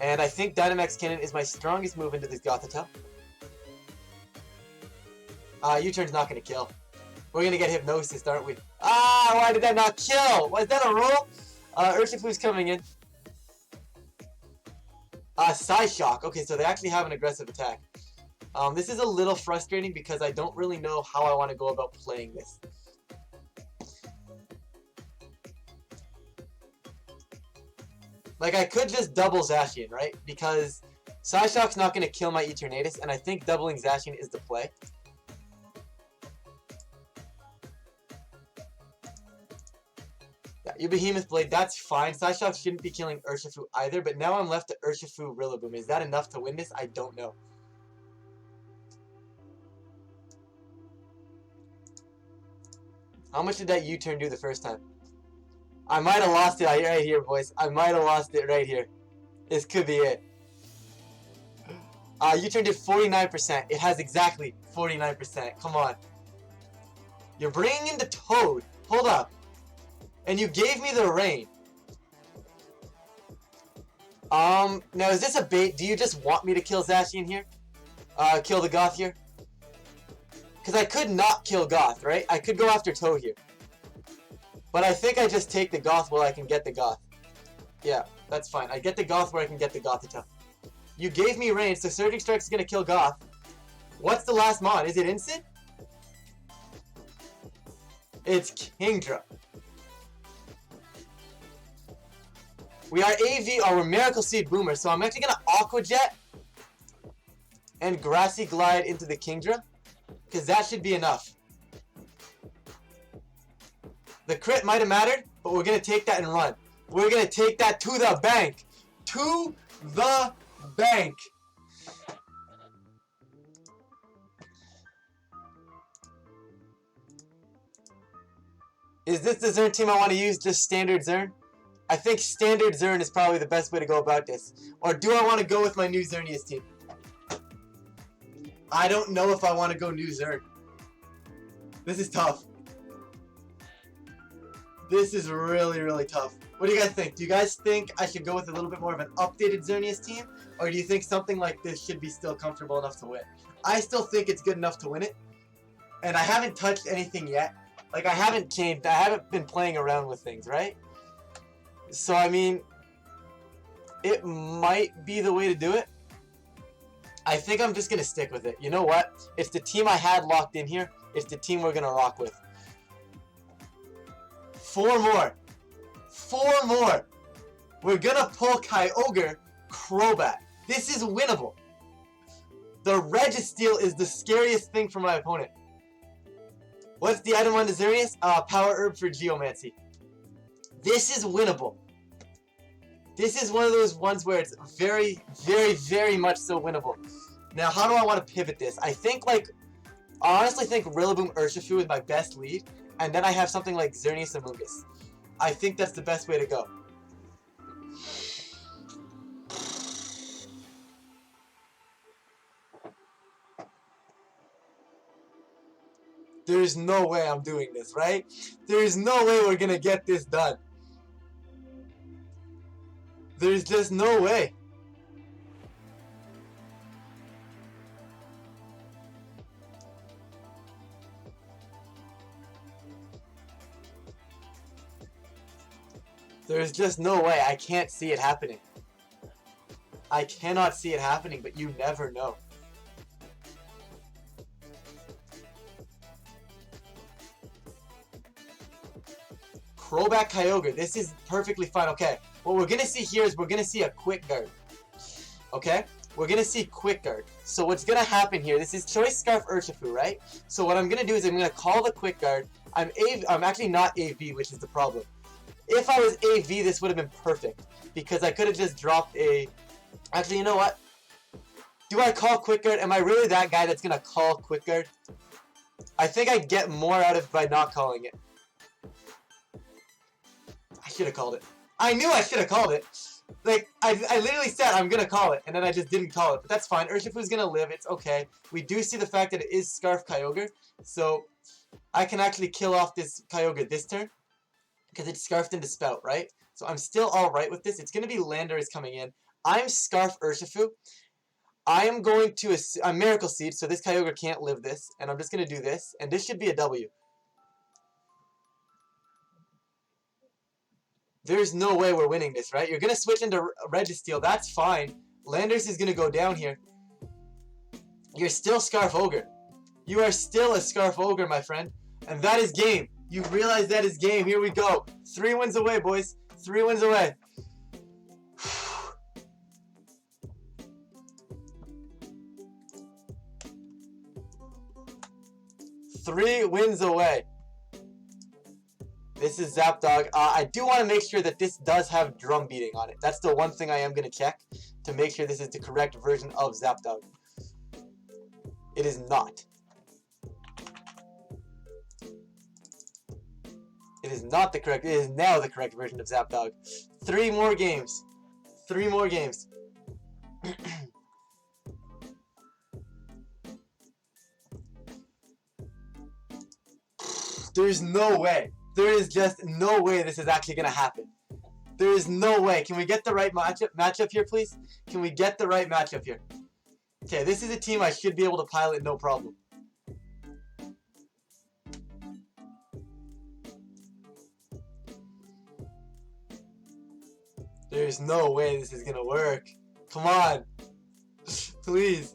And I think Dynamax Cannon is my strongest move into this Gothitelle. U-turn's not going to kill. We're going to get Hypnosis, aren't we? Ah, why did that not kill? Was that a roll? Urshifu's coming in. Psyshock. Okay, so they actually have an aggressive attack. This is a little frustrating because I don't really know how I want to go about playing this. Like, I could just double Zacian, right? Because Psyshock's not going to kill my Eternatus, and I think doubling Zacian is the play. Yeah, your Behemoth Blade, that's fine. Psyshock shouldn't be killing Urshifu either, but now I'm left to Urshifu Rillaboom. Is that enough to win this? I don't know. How much did that U-turn do the first time? I might have lost it right here, boys. I might have lost it right here. This could be it. U-turn did 49%. It has exactly 49%. Come on. You're bringing in the Toad. Hold up. And you gave me the rain. Now is this a bait? Do you just want me to kill Zacian here? Kill the Goth here? Because I could not kill Goth, right? I could go after Toad here. But I think I just take the Goth while I can get the Goth. Yeah, that's fine. I get the Goth where I can get the Gothita. You gave me rain, so Surging Strike is going to kill Goth. What's the last mon? Is it instant? It's Kingdra. We are AV, or we're Miracle Seed Boomer, so I'm actually going to Aqua Jet and Grassy Glide into the Kingdra, because that should be enough. The crit might have mattered, but we're going to take that and run. We're going to take that to the bank. To the bank. Is this the Zern team I want to use? Just standard Zern? I think standard Zern is probably the best way to go about this. Or do I want to go with my new Xerneas team? I don't know if I want to go new Zern. This is tough. This is really, really tough. What do you guys think? Do you guys think I should go with a little bit more of an updated Xerneas team? Or do you think something like this should be still comfortable enough to win? I still think it's good enough to win it. And I haven't touched anything yet. Like, I haven't changed. I haven't been playing around with things, right? So, I mean, it might be the way to do it. I think I'm just going to stick with it. You know what? It's the team I had locked in here. It's the team we're going to rock with. 4 more. 4 more. We're going to pull Kyogre Crobat. This is winnable. The Registeel is the scariest thing for my opponent. What's the item on the Xerneas? Power Herb for Geomancy. This is winnable. This is one of those ones where it's very, very, very much so winnable. Now, how do I want to pivot this? I honestly think Rillaboom Urshifu is my best lead, and then I have something like Xerneas Amoonguss. I think that's the best way to go. There's no way I'm doing this, right? There's no way we're gonna get this done. There's just no way. There's just no way. I can't see it happening. I cannot see it happening, but you never know. Crobat Kyogre. This is perfectly fine. Okay. What we're going to see here is we're going to see a Quick Guard. Okay? We're going to see Quick Guard. So what's going to happen here, this is Choice Scarf Urshifu, right? So what I'm going to do is I'm going to call the Quick Guard. I'm actually not AV, which is the problem. If I was AV, this would have been perfect. Because I could have just dropped a... Actually, you know what? Do I call Quick Guard? Am I really that guy that's going to call Quick Guard? I think I get more out of it by not calling it. I should have called it. I knew I should have called it. Like, I literally said I'm going to call it, and then I just didn't call it. But that's fine. Urshifu's going to live. It's okay. We do see the fact that it is Scarf Kyogre. So, I can actually kill off this Kyogre this turn. Because it's Scarfed into Spout, right? So, I'm still alright with this. It's going to be Landorus coming in. I'm Scarf Urshifu. I am going to... I'm Miracle Seed, so this Kyogre can't live this. And I'm just going to do this. And this should be a W. There's no way we're winning this, right? You're going to switch into Registeel. That's fine. Landorus is going to go down here. You're still Scarf Ogre. You are still a Scarf Ogre, my friend. And that is game. You realize that is game. Here we go. 3 wins away, boys. 3 wins away. 3 wins away. This is Zapdog. I do want to make sure that this does have drum beating on it. That's the one thing I am going to check to make sure this is the correct version of Zapdog. It is not. It is not the correct. It is now the correct version of Zapdog. 3 more games. 3 more games. There's no way. There is just no way this is actually going to happen. There is no way. Can we get the right matchup here, please? Can we get the right matchup here? Okay, this is a team I should be able to pilot no problem. There's no way this is going to work. Come on. Please.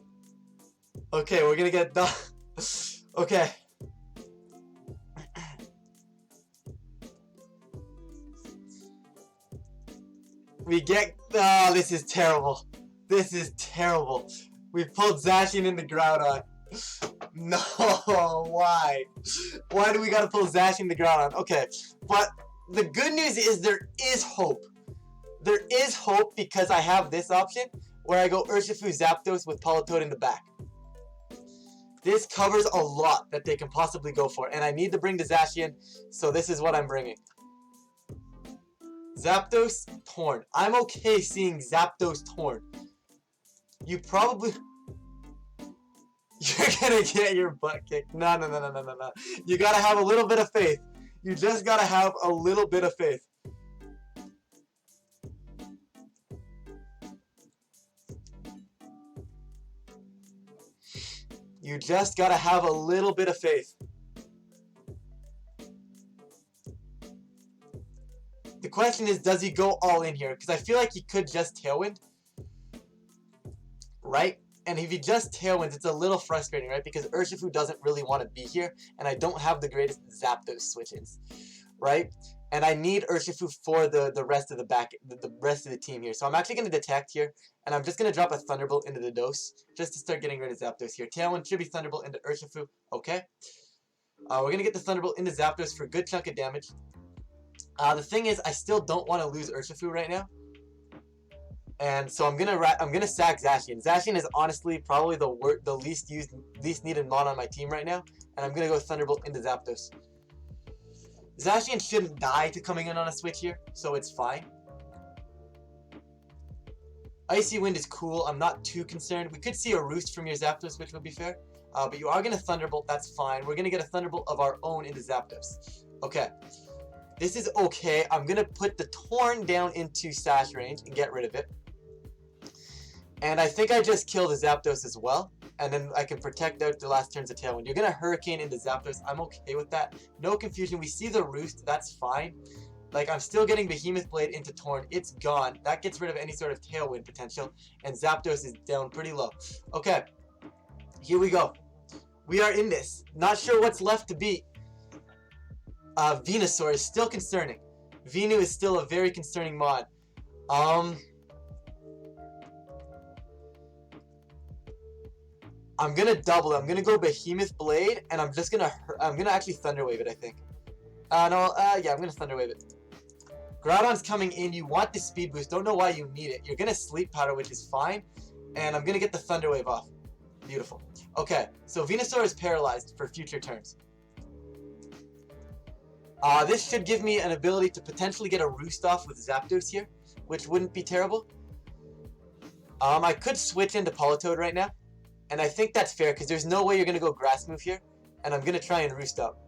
Okay, we're going to get done. Okay. We get... Oh, this is terrible. This is terrible. We pulled Zacian in the Groudon. No, why? Why do we gotta pull Zacian in the Groudon? Okay, but the good news is there is hope. There is hope because I have this option where I go Urshifu Zapdos with Politoed in the back. This covers a lot that they can possibly go for, and I need to bring the Zacian, so this is what I'm bringing. Zapdos, Torn. I'm okay seeing Zapdos, Torn. You probably... You're gonna get your butt kicked. No. You gotta have a little bit of faith. You just gotta have a little bit of faith. You just gotta have a little bit of faith. The question is, does he go all in here? Because I feel like he could just Tailwind. Right? And if he just Tailwinds, it's a little frustrating, right? Because Urshifu doesn't really want to be here. And I don't have the greatest Zapdos switch-ins. Right? And I need Urshifu for the rest of the rest of the team here. So I'm actually going to Detect here. And I'm just going to drop a Thunderbolt into the dose. Just to start getting rid of Zapdos here. Tailwind should be Thunderbolt into Urshifu. Okay. We're going to get the Thunderbolt into Zapdos for a good chunk of damage. The thing is, I still don't want to lose Urshifu right now. And so I'm gonna sack Zacian. Zacian is honestly probably the least needed mon on my team right now, and I'm gonna go Thunderbolt into Zapdos. Zacian shouldn't die to coming in on a switch here, so it's fine. Icy Wind is cool. I'm not too concerned. We could see a Roost from your Zapdos, which would be fair. But you are gonna Thunderbolt. That's fine. We're gonna get a Thunderbolt of our own into Zapdos. Okay. This is okay. I'm gonna put the Torn down into Sash range and get rid of it. And I think I just kill the Zapdos as well. And then I can protect out the last turns of Tailwind. You're going to Hurricane into Zapdos. I'm okay with that. No confusion. We see the Roost. That's fine. Like, I'm still getting Behemoth Blade into Torn. It's gone. That gets rid of any sort of Tailwind potential. And Zapdos is down pretty low. Okay. Here we go. We are in this. Not sure what's left to beat. Venusaur is still concerning. Venu is still a very concerning mod. I'm gonna double it. I'm gonna go Behemoth Blade, and I'm gonna actually Thunder Wave it, I think. Yeah, I'm gonna Thunder Wave it. Groudon's coming in. You want the speed boost. Don't know why you need it. You're gonna Sleep Powder, which is fine, and I'm gonna get the Thunder Wave off. Beautiful. Okay, so Venusaur is paralyzed for future turns. This should give me an ability to potentially get a Roost off with Zapdos here, which wouldn't be terrible. I could switch into Politoed right now. And I think that's fair, because there's no way you're going to go Grass Move here. And I'm going to try and Roost up.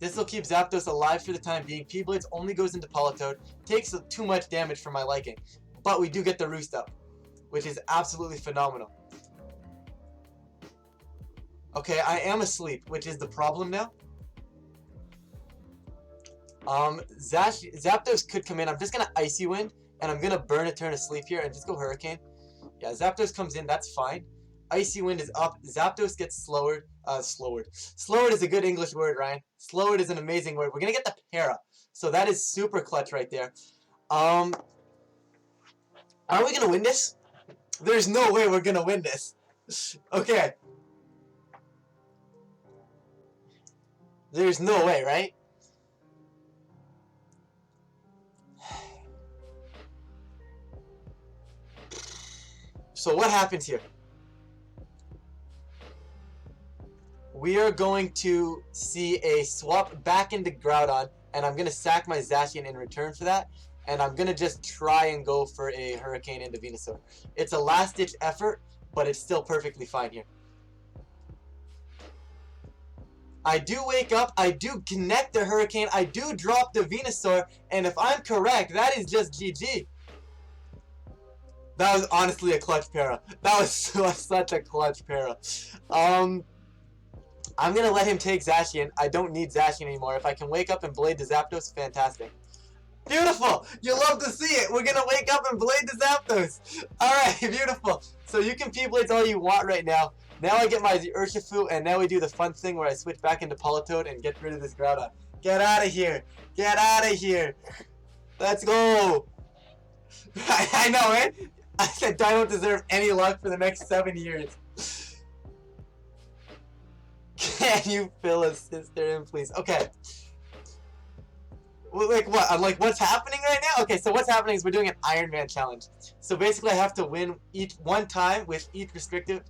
This will keep Zapdos alive for the time being. P-Blades only goes into Politoed. Takes too much damage for my liking. But we do get the Roost up, which is absolutely phenomenal. Okay, I am asleep, which is the problem now. Zapdos could come in. I'm just going to Icy Wind. And I'm going to burn a turn of sleep here and just go Hurricane. Yeah, Zapdos comes in, that's fine. Icy Wind is up. Zapdos gets slowered. Slowered is a good English word, Ryan. Slowered is an amazing word. We're going to get the Para. So that is super clutch right there. Are we going to win this? There's no way we're going to win this. Okay. There's no way, right? So what happens here? We are going to see a swap back into Groudon, and I'm going to sack my Zacian in return for that, and I'm going to just try and go for a Hurricane into Venusaur. It's a last-ditch effort, but it's still perfectly fine here. I do wake up, I do connect the Hurricane, I do drop the Venusaur, and if I'm correct, that is just GG. That was honestly a clutch para. That was such a clutch para. I'm going to let him take Zacian. I don't need Zacian anymore. If I can wake up and Blade the Zapdos, fantastic. Beautiful! You love to see it! We're going to wake up and Blade the Zapdos! Alright, beautiful. So you can P-Blades all you want right now. Now I get my Urshifu, and now we do the fun thing where I switch back into Politoed and get rid of this Groudon. Get out of here! Get out of here! Let's go! I know, eh? I said I don't deserve any luck for the next 7 years. Can you fill a sister in, please? Okay. Well, like what? I'm like, what's happening right now? Okay, so what's happening is we're doing an Iron Man challenge. So basically, I have to win one time with each restrictive.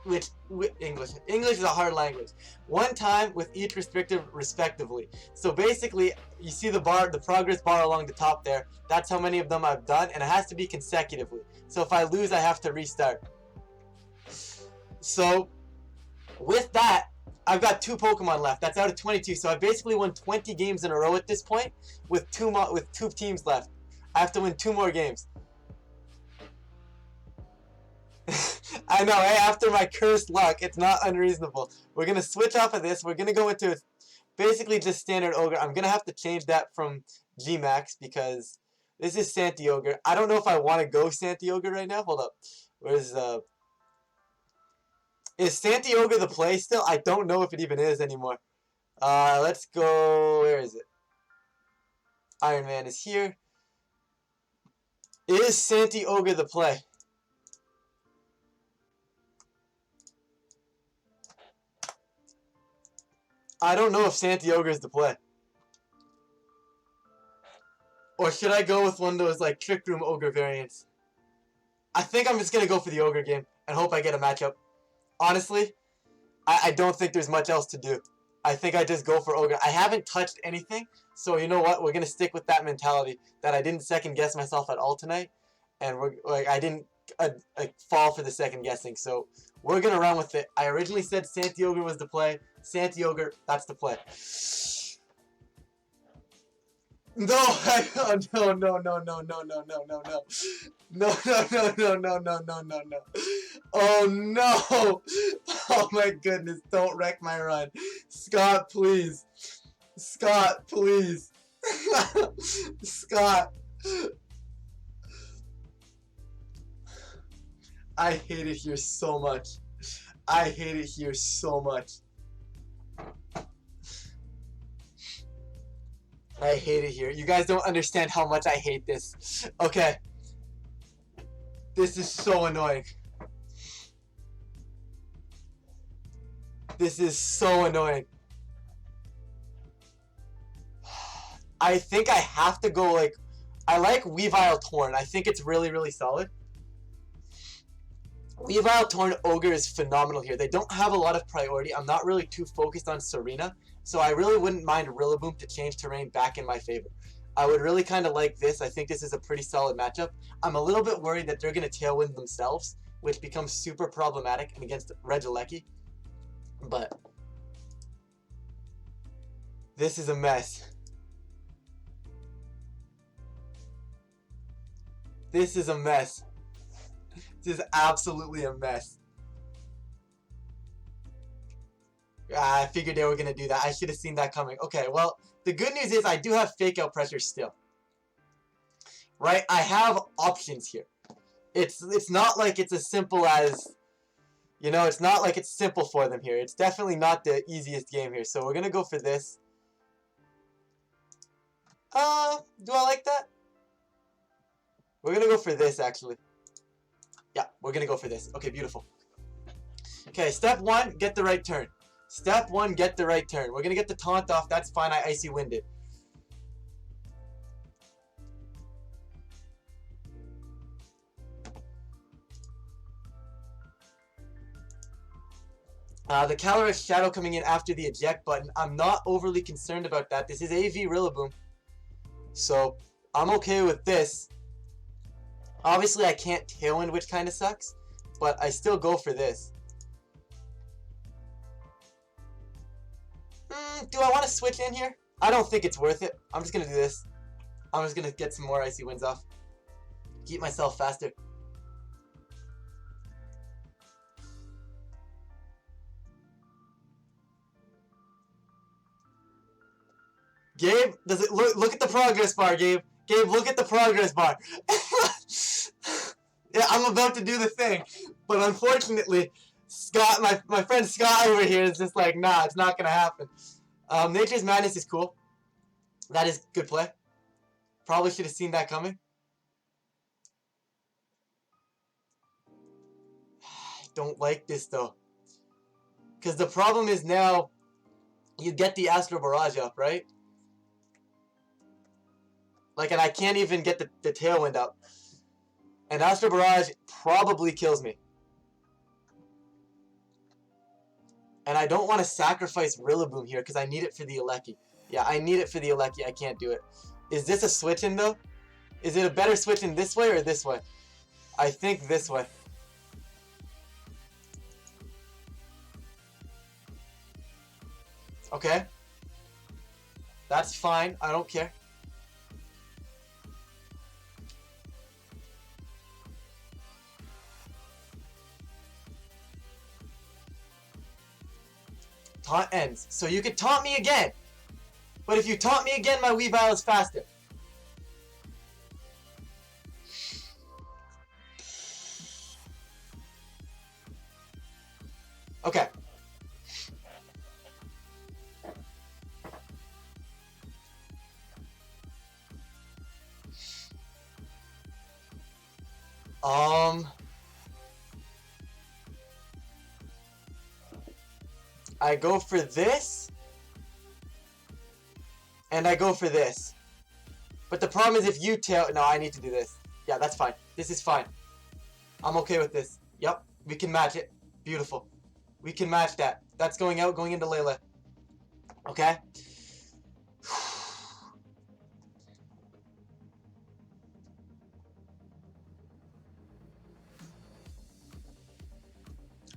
With English. English is a hard language. One time with each restrictive respectively. So basically, you see the bar, the progress bar along the top there. That's how many of them I've done, and it has to be consecutively. So if I lose, I have to restart. So with that, I've got 2 Pokemon left. That's out of 22. So I basically won 20 games in a row at this point with two teams left. I have to win 2 more games. I know, eh? After my cursed luck, it's not unreasonable. We're going to switch off of this. We're going to go into basically just standard Ogre. I'm going to have to change that from G-Max because this is Santioger. I don't know if I want to go Santioger right now. Hold up. Where's, is Santioger the play still? I don't know if it even is anymore. Let's go, where is it? Iron Man is here. Is Santioger the play? I don't know if Santioger is the play. Or should I go with one of those like Trick Room Ogre variants? I think I'm just going to go for the Ogre game and hope I get a matchup. Honestly, I don't think there's much else to do. I think I just go for Ogre. I haven't touched anything, so you know what? We're going to stick with that mentality that I didn't second guess myself at all tonight. And I didn't fall for the second guessing, so we're going to run with it. I originally said Santioger was the play. Santioger, that's the play. No, no, no, no, no, no, no, no, no, no. No, no, no, no, no, no, no, no, no. Oh, no. Oh, my goodness. Don't wreck my run. Scott, please. Scott, please. Scott. I hate it here so much. I hate it here so much. I hate it here. You guys don't understand how much I hate this. Okay. This is so annoying. This is so annoying. I think I have to go like... I like Weavile Torn. I think it's really, really solid. Weavile Torn Ogre is phenomenal here. They don't have a lot of priority. I'm not really too focused on Serena. So I really wouldn't mind Rillaboom to change terrain back in my favor. I would really kind of like this. I think this is a pretty solid matchup. I'm a little bit worried that they're going to Tailwind themselves, which becomes super problematic against Regieleki. But this is a mess. This is a mess. This is absolutely a mess. I figured they were going to do that. I should have seen that coming. Okay, well, the good news is I do have fake out pressure still. Right? I have options here. It's not like it's as simple as, you know, it's not like it's simple for them here. It's definitely not the easiest game here. So we're going to go for this. Do I like that? We're going to go for this, actually. Yeah, we're going to go for this. Okay, beautiful. Okay, step 1, get the right turn. Step 1, get the right turn. We're going to get the taunt off. That's fine. I Icy Winded. The Calyrex Shadow coming in after the eject button. I'm not overly concerned about that. This is AV Rillaboom. So, I'm okay with this. Obviously, I can't Tailwind, which kind of sucks. But I still go for this. Do I want to switch in here? I don't think it's worth it. I'm just going to do this. I'm just going to get some more Icy Winds off. Keep myself faster. Gabe, does it look at the progress bar, Gabe? Gabe, look at the progress bar. Yeah, I'm about to do the thing, but unfortunately, Scott, my friend Scott over here is just like, nah, it's not gonna happen. Nature's Madness is cool. That is good play. Probably should have seen that coming. I don't like this though, because the problem is now you get the Astro Barrage up, right? Like, and I can't even get the Tailwind up. And Astro Barrage probably kills me. And I don't want to sacrifice Rillaboom here because I need it for the Alecki. Yeah, I need it for the Alecki. I can't do it. Is this a switch in though? Is it a better switch in this way or this way? I think this way. Okay. That's fine. I don't care. Taunt ends. So you could taunt me again. But if you taunt me again, my Weavile is faster. Okay. I go for this, and I go for this. But the problem is if you no, I need to do this. Yeah, that's fine. This is fine. I'm okay with this. Yep, we can match it. Beautiful. We can match that. That's going out, going into Layla. Okay?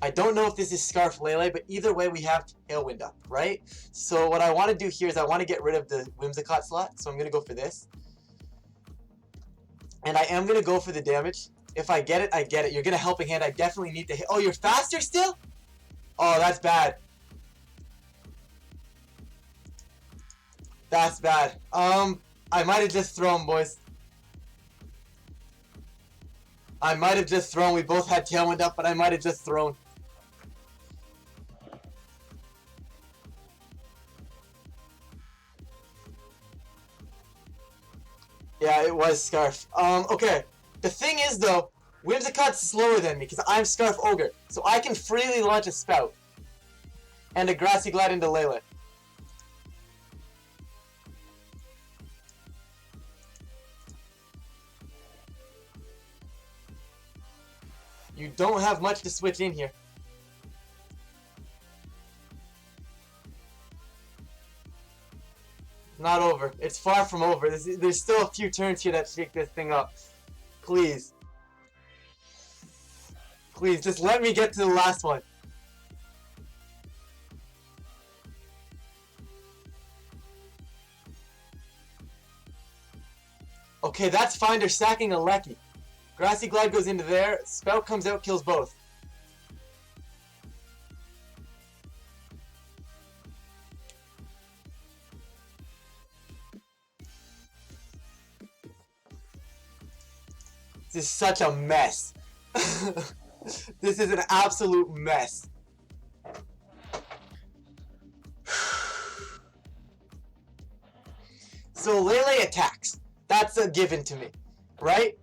I don't know if this is Scarf Lele, but either way we have Tailwind up, right? So what I want to do here is I want to get rid of the Whimsicott slot, so I'm going to go for this. And I am going to go for the damage. If I get it, I get it. You're going to Helping Hand. I definitely need to hit. Oh, you're faster still? Oh, that's bad. That's bad. I might have just thrown, boys. I might have just thrown. We both had Tailwind up, but I might have just thrown. Yeah, it was Scarf. Okay. The thing is, though, Whimsicott's slower than me because I'm Scarf Ogre. So I can freely launch a Spout. And a Grassy Glide into Lele. You don't have much to switch in here. Not over. It's far from over. There's still a few turns here that shake this thing up. Please. Please, just let me get to the last one. Okay, that's fine. They're sacking a Lecky. Grassy Glide goes into there. Spout comes out, kills both. This is such a mess. This is an absolute mess. So Lele attacks. That's a given to me, right?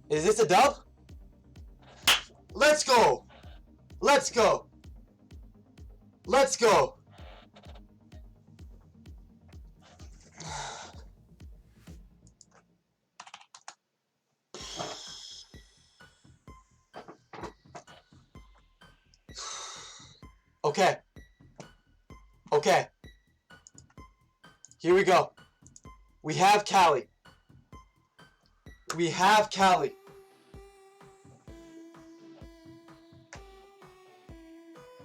Is this a dub? Let's go. Let's go. Let's go. Okay. Okay. Here we go. We have Callie. We have Callie.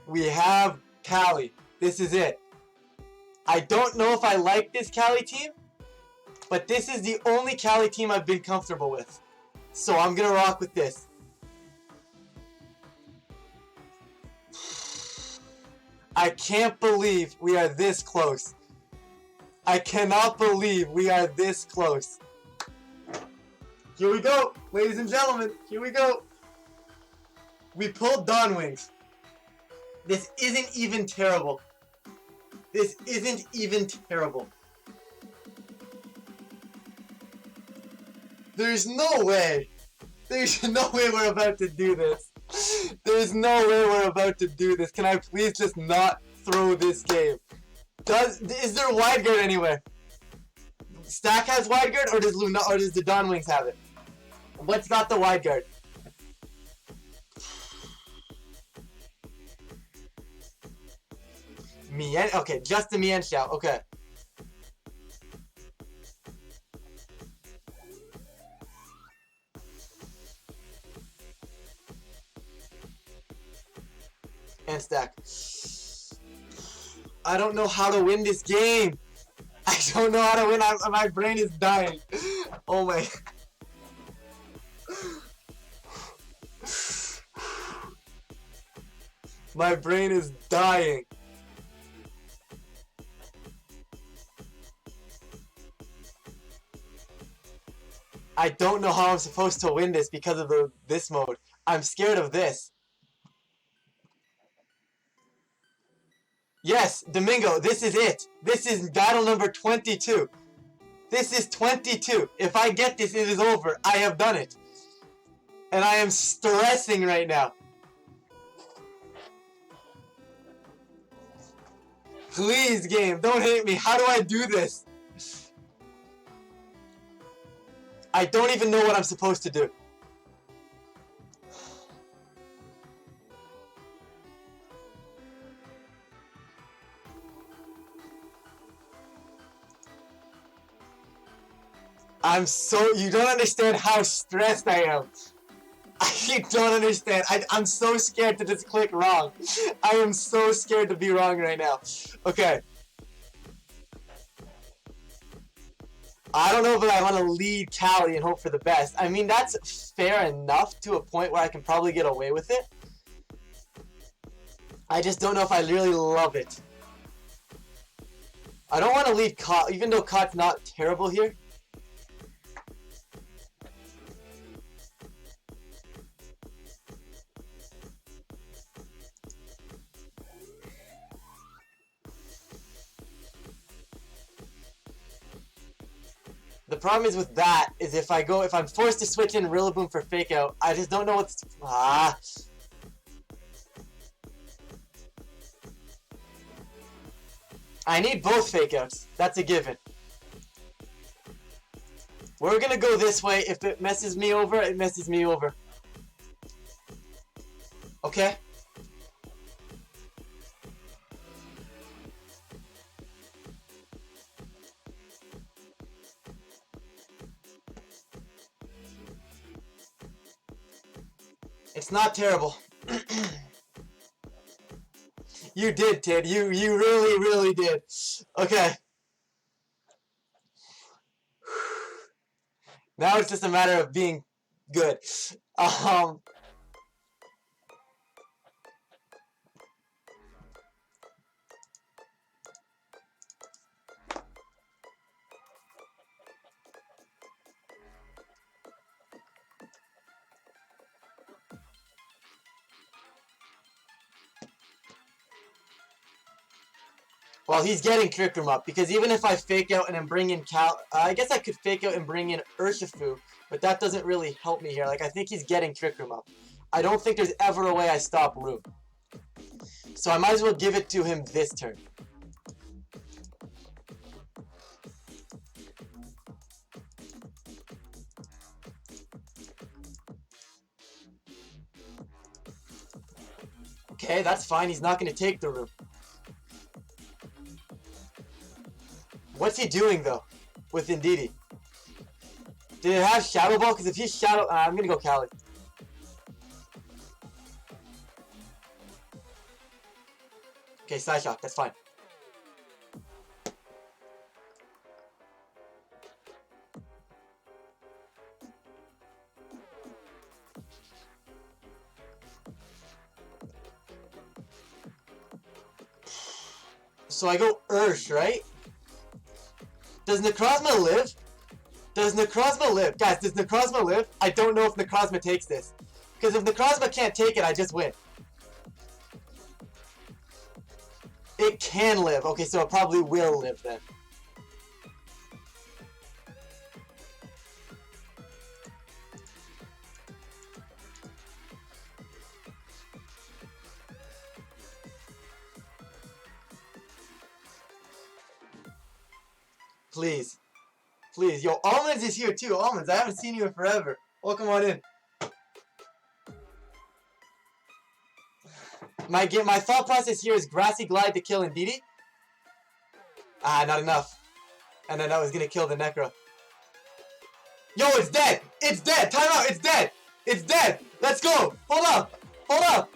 We have Callie. This is it. I don't know if I like this Callie team, but this is the only Callie team I've been comfortable with. So I'm gonna rock with this. I can't believe we are this close. I cannot believe we are this close. Here we go, ladies and gentlemen. Here we go. We pulled Dawn Wings. This isn't even terrible. This isn't even terrible. There's no way. There's no way we're about to do this. There's no way we're about to do this. Can I please just not throw this game? Is there wide guard anywhere? Stack has wide guard, or does the Dawn Wings have it? What's got the wide guard? Mien? Okay, just the Mien Xiao. Okay. And stack. I don't know how to win this game. I don't know how to win. My brain is dying. Oh my. My brain is dying. I don't know how I'm supposed to win this because of this mode. I'm scared of this. Yes, Domingo, this is it. This is battle number 22. This is 22. If I get this, it is over. I have done it. And I am stressing right now. Please, game, don't hate me. How do I do this? I don't even know what I'm supposed to do. You don't understand how stressed I am. You don't understand. I'm so scared to just click wrong. I am so scared to be wrong right now. Okay. I don't know if I want to lead Callie and hope for the best. I mean, that's fair enough to a point where I can probably get away with it. I just don't know if I really love it. I don't want to lead Cot, even though Cot's not terrible here. The problem is with that is if I'm forced to switch in Rillaboom for Fake Out, I just don't know what's I need both Fake Outs. That's a given. We're gonna go this way. If it messes me over, it messes me over. Okay? It's not terrible. You did, Tid. You really, really did. Okay. Now it's just a matter of being good. Well, he's getting Kyurem up, because even if I fake out and then bring in I guess I could fake out and bring in Urshifu, but that doesn't really help me here. Like, I think he's getting Kyurem up. I don't think there's ever a way I stop room. So I might as well give it to him this turn. Okay, that's fine. He's not going to take the room. What's he doing, though, with Indeedee? Did it have Shadow Ball? Because if he's Shadow... I'm going to go Cali. Okay, Side Shock. That's fine. So I go Ursh, right? Does Necrozma live? Does Necrozma live? Guys, does Necrozma live? I don't know if Necrozma takes this. Because if Necrozma can't take it, I just win. It can live. Okay, so it probably will live then. Please. Please. Yo, Almonds is here too. Almonds, I haven't seen you in forever. Welcome on in. My thought process here is Grassy Glide to kill Indeedee. Ah, not enough. And then I was gonna kill the Necro. Yo, it's dead! It's dead! Time out! It's dead! It's dead! Let's go! Hold up! Hold up!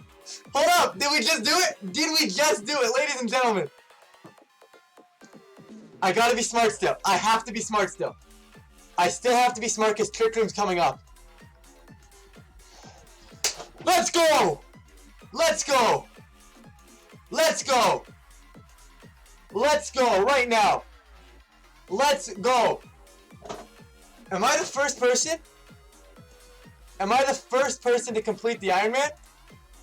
Hold up! Did we just do it? Did we just do it, ladies and gentlemen? I gotta be smart still. I have to be smart still. I still have to be smart because Trick Room's coming up. Let's go! Let's go! Let's go! Let's go right now! Let's go! Am I the first person? Am I the first person to complete the Iron Man?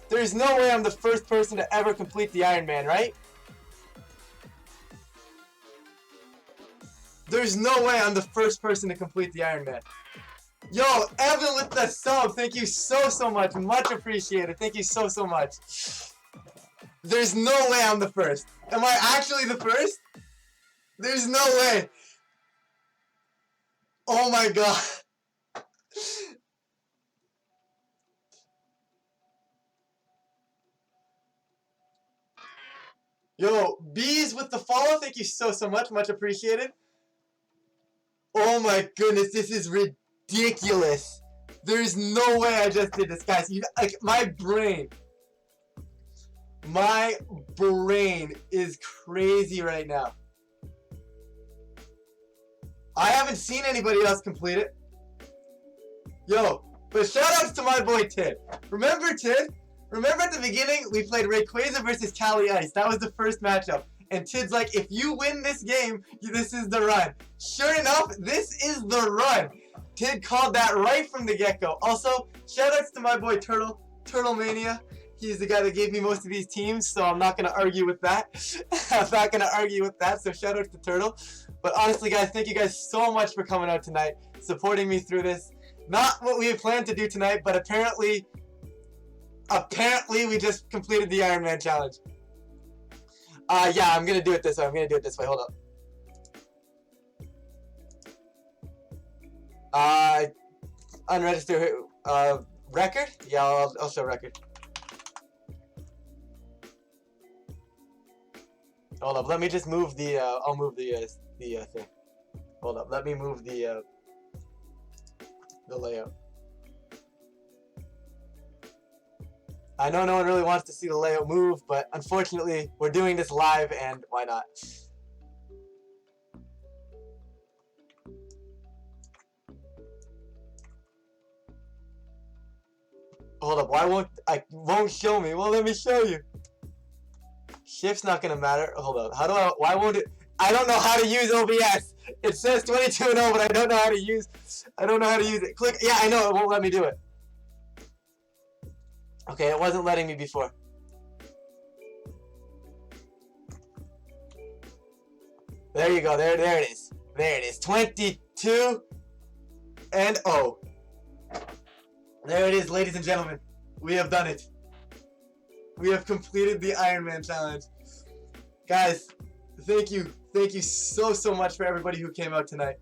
There's no way I'm the first person to ever complete the Iron Man, right? There's no way I'm the first person to complete the Iron Man. Yo, Evan with the sub, thank you so much. Much appreciated. Thank you so much. There's no way I'm the first. Am I actually the first? There's no way. Oh my god. Yo, Bees with the follow, thank you so much. Much appreciated. Oh my goodness, this is ridiculous. There's no way I just did this, guys. Like, my brain is crazy right now. I haven't seen anybody else complete it. Yo, but shoutouts to my boy Tid. Remember Tid? Remember at the beginning we played Rayquaza versus Cali Ice. That was the first matchup. And Tid's like, if you win this game, this is the run. Sure enough, this is the run. Tid called that right from the get-go. Also, shoutouts to my boy TurtleMania. He's the guy that gave me most of these teams, so I'm not going to argue with that. I'm not going to argue with that, so shoutouts to Turtle. But honestly, guys, thank you guys so much for coming out tonight, supporting me through this. Not what we had planned to do tonight, but apparently we just completed the Iron Man challenge. Yeah, I'm gonna do it this way. Hold up. Unregistered record? Yeah, I'll show record. Hold up. Let me just move the. I'll move the thing. Hold up. Let me move the layout. I know no one really wants to see the layout move, but unfortunately, we're doing this live, and why not? Hold up, won't show me? Well, let me show you. Shift's not gonna matter. Hold up, why won't it? I don't know how to use OBS. It says 22-0, but I don't know how to use it. Click, yeah, I know, it won't let me do it. Okay, it wasn't letting me before. There you go. There it is. There it is. 22 and 0. There it is, ladies and gentlemen. We have done it. We have completed the Iron Man challenge. Guys, thank you. Thank you so much for everybody who came out tonight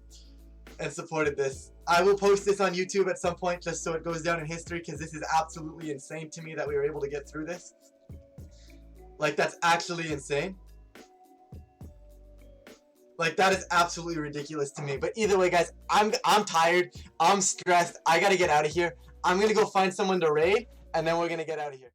and supported this. I will post this on YouTube at some point just so it goes down in history, because this is absolutely insane to me that we were able to get through this. Like, that's actually insane. Like, that is absolutely ridiculous to me. But either way, guys, I'm tired. I'm stressed. I gotta get out of here. I'm gonna go find someone to raid, and then we're gonna get out of here.